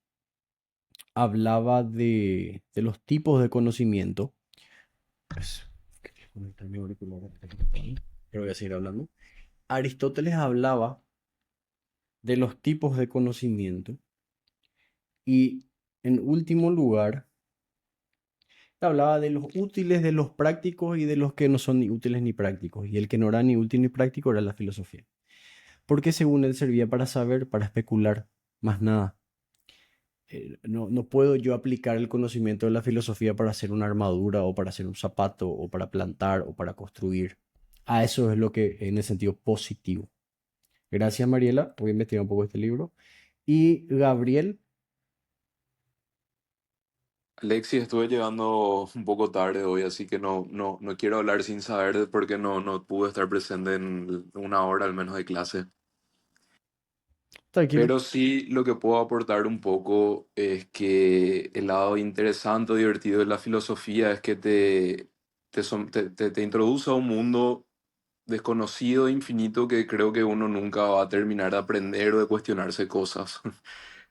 hablaba de los tipos de conocimiento. Pues, quería conectar mi auricular, pero voy a seguir hablando. Aristóteles hablaba de los tipos de conocimiento y, en último lugar, hablaba de los útiles, de los prácticos y de los que no son ni útiles ni prácticos. Y el que no era ni útil ni práctico era la filosofía. Porque según él servía para saber, para especular, más nada. No puedo yo aplicar el conocimiento de la filosofía para hacer una armadura o para hacer un zapato o para plantar o para construir. A eso es lo que en el sentido positivo. Gracias, Mariela. Voy a investigar un poco este libro. Y Gabriel, Alexis, estuve llegando un poco tarde hoy, así que no quiero hablar sin saber de por qué no pude estar presente en una hora al menos de clase. tranquilo. Pero sí lo que puedo aportar un poco es que el lado interesante o divertido de la filosofía es que te introduce a un mundo desconocido, e infinito, que creo que uno nunca va a terminar de aprender o de cuestionarse cosas.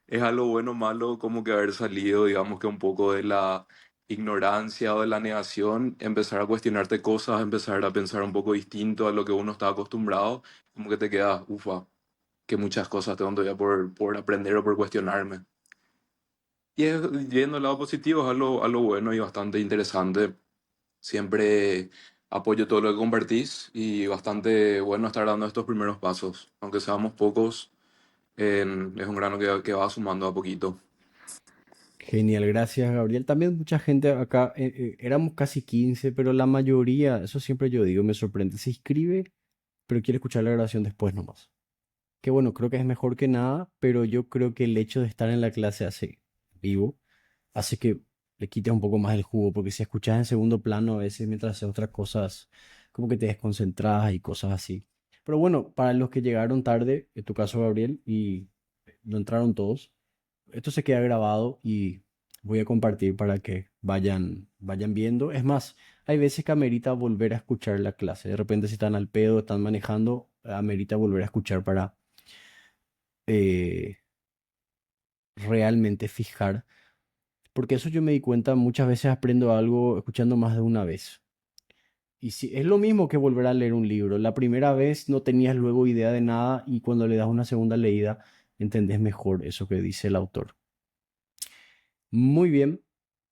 Es algo bueno o malo como que haber salido, digamos que un poco de la ignorancia o de la negación, empezar a cuestionarte cosas, empezar a pensar un poco distinto a lo que uno está acostumbrado, como que te quedas, ufa, que muchas cosas tengo todavía por aprender o por cuestionarme. Viendo el lado positivo es algo bueno y bastante interesante. Siempre apoyo todo lo que compartís y bastante bueno estar dando estos primeros pasos. Aunque seamos pocos, es un grano que va sumando a poquito. Genial, gracias Gabriel. También mucha gente acá, éramos casi 15, pero la mayoría, eso siempre yo digo, me sorprende, se inscribe, pero quiere escuchar la grabación después nomás. Que bueno, creo que es mejor que nada, pero yo creo que el hecho de estar en la clase hace vivo, hace que le quites un poco más el jugo, porque si escuchas en segundo plano a veces mientras haces otras cosas, como que te desconcentras y cosas así. Pero bueno, para los que llegaron tarde, en tu caso Gabriel, y no entraron todos, esto se queda grabado y voy a compartir para que vayan viendo. Es más, hay veces que amerita volver a escuchar la clase. De repente si están al pedo, están manejando, amerita volver a escuchar para eh, realmente fijar. Porque eso yo me di cuenta, muchas veces aprendo algo escuchando más de una vez. Y si, es lo mismo que volver a leer un libro. La primera vez no tenías luego idea de nada y cuando le das una segunda leída entendés mejor eso que dice el autor. Muy bien,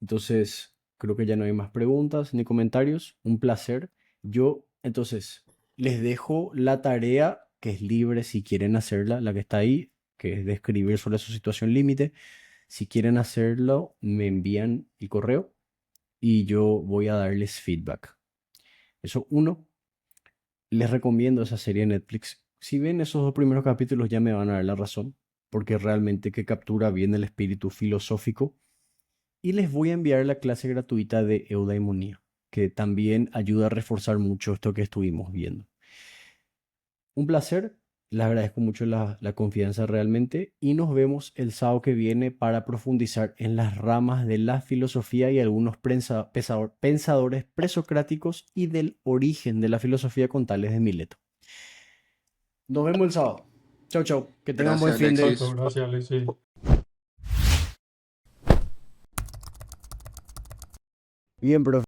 entonces creo que ya no hay más preguntas ni comentarios. Un placer. Yo entonces les dejo la tarea que es libre si quieren hacerla, la que está ahí, que es de escribir sobre su situación límite. Si quieren hacerlo, me envían el correo y yo voy a darles feedback. Eso uno. Les recomiendo esa serie de Netflix. Si ven esos dos primeros capítulos ya me van a dar la razón, porque realmente que captura bien el espíritu filosófico. Y les voy a enviar la clase gratuita de eudaimonía, que también ayuda a reforzar mucho esto que estuvimos viendo. Un placer, les agradezco mucho la confianza realmente y nos vemos el sábado que viene para profundizar en las ramas de la filosofía y algunos pensadores presocráticos y del origen de la filosofía con Tales de Mileto. Nos vemos el sábado. Chau, chau. Que tengan buen Gracias, fin de... Perfecto, Alexis. gracias, Alexis. Bien, profe.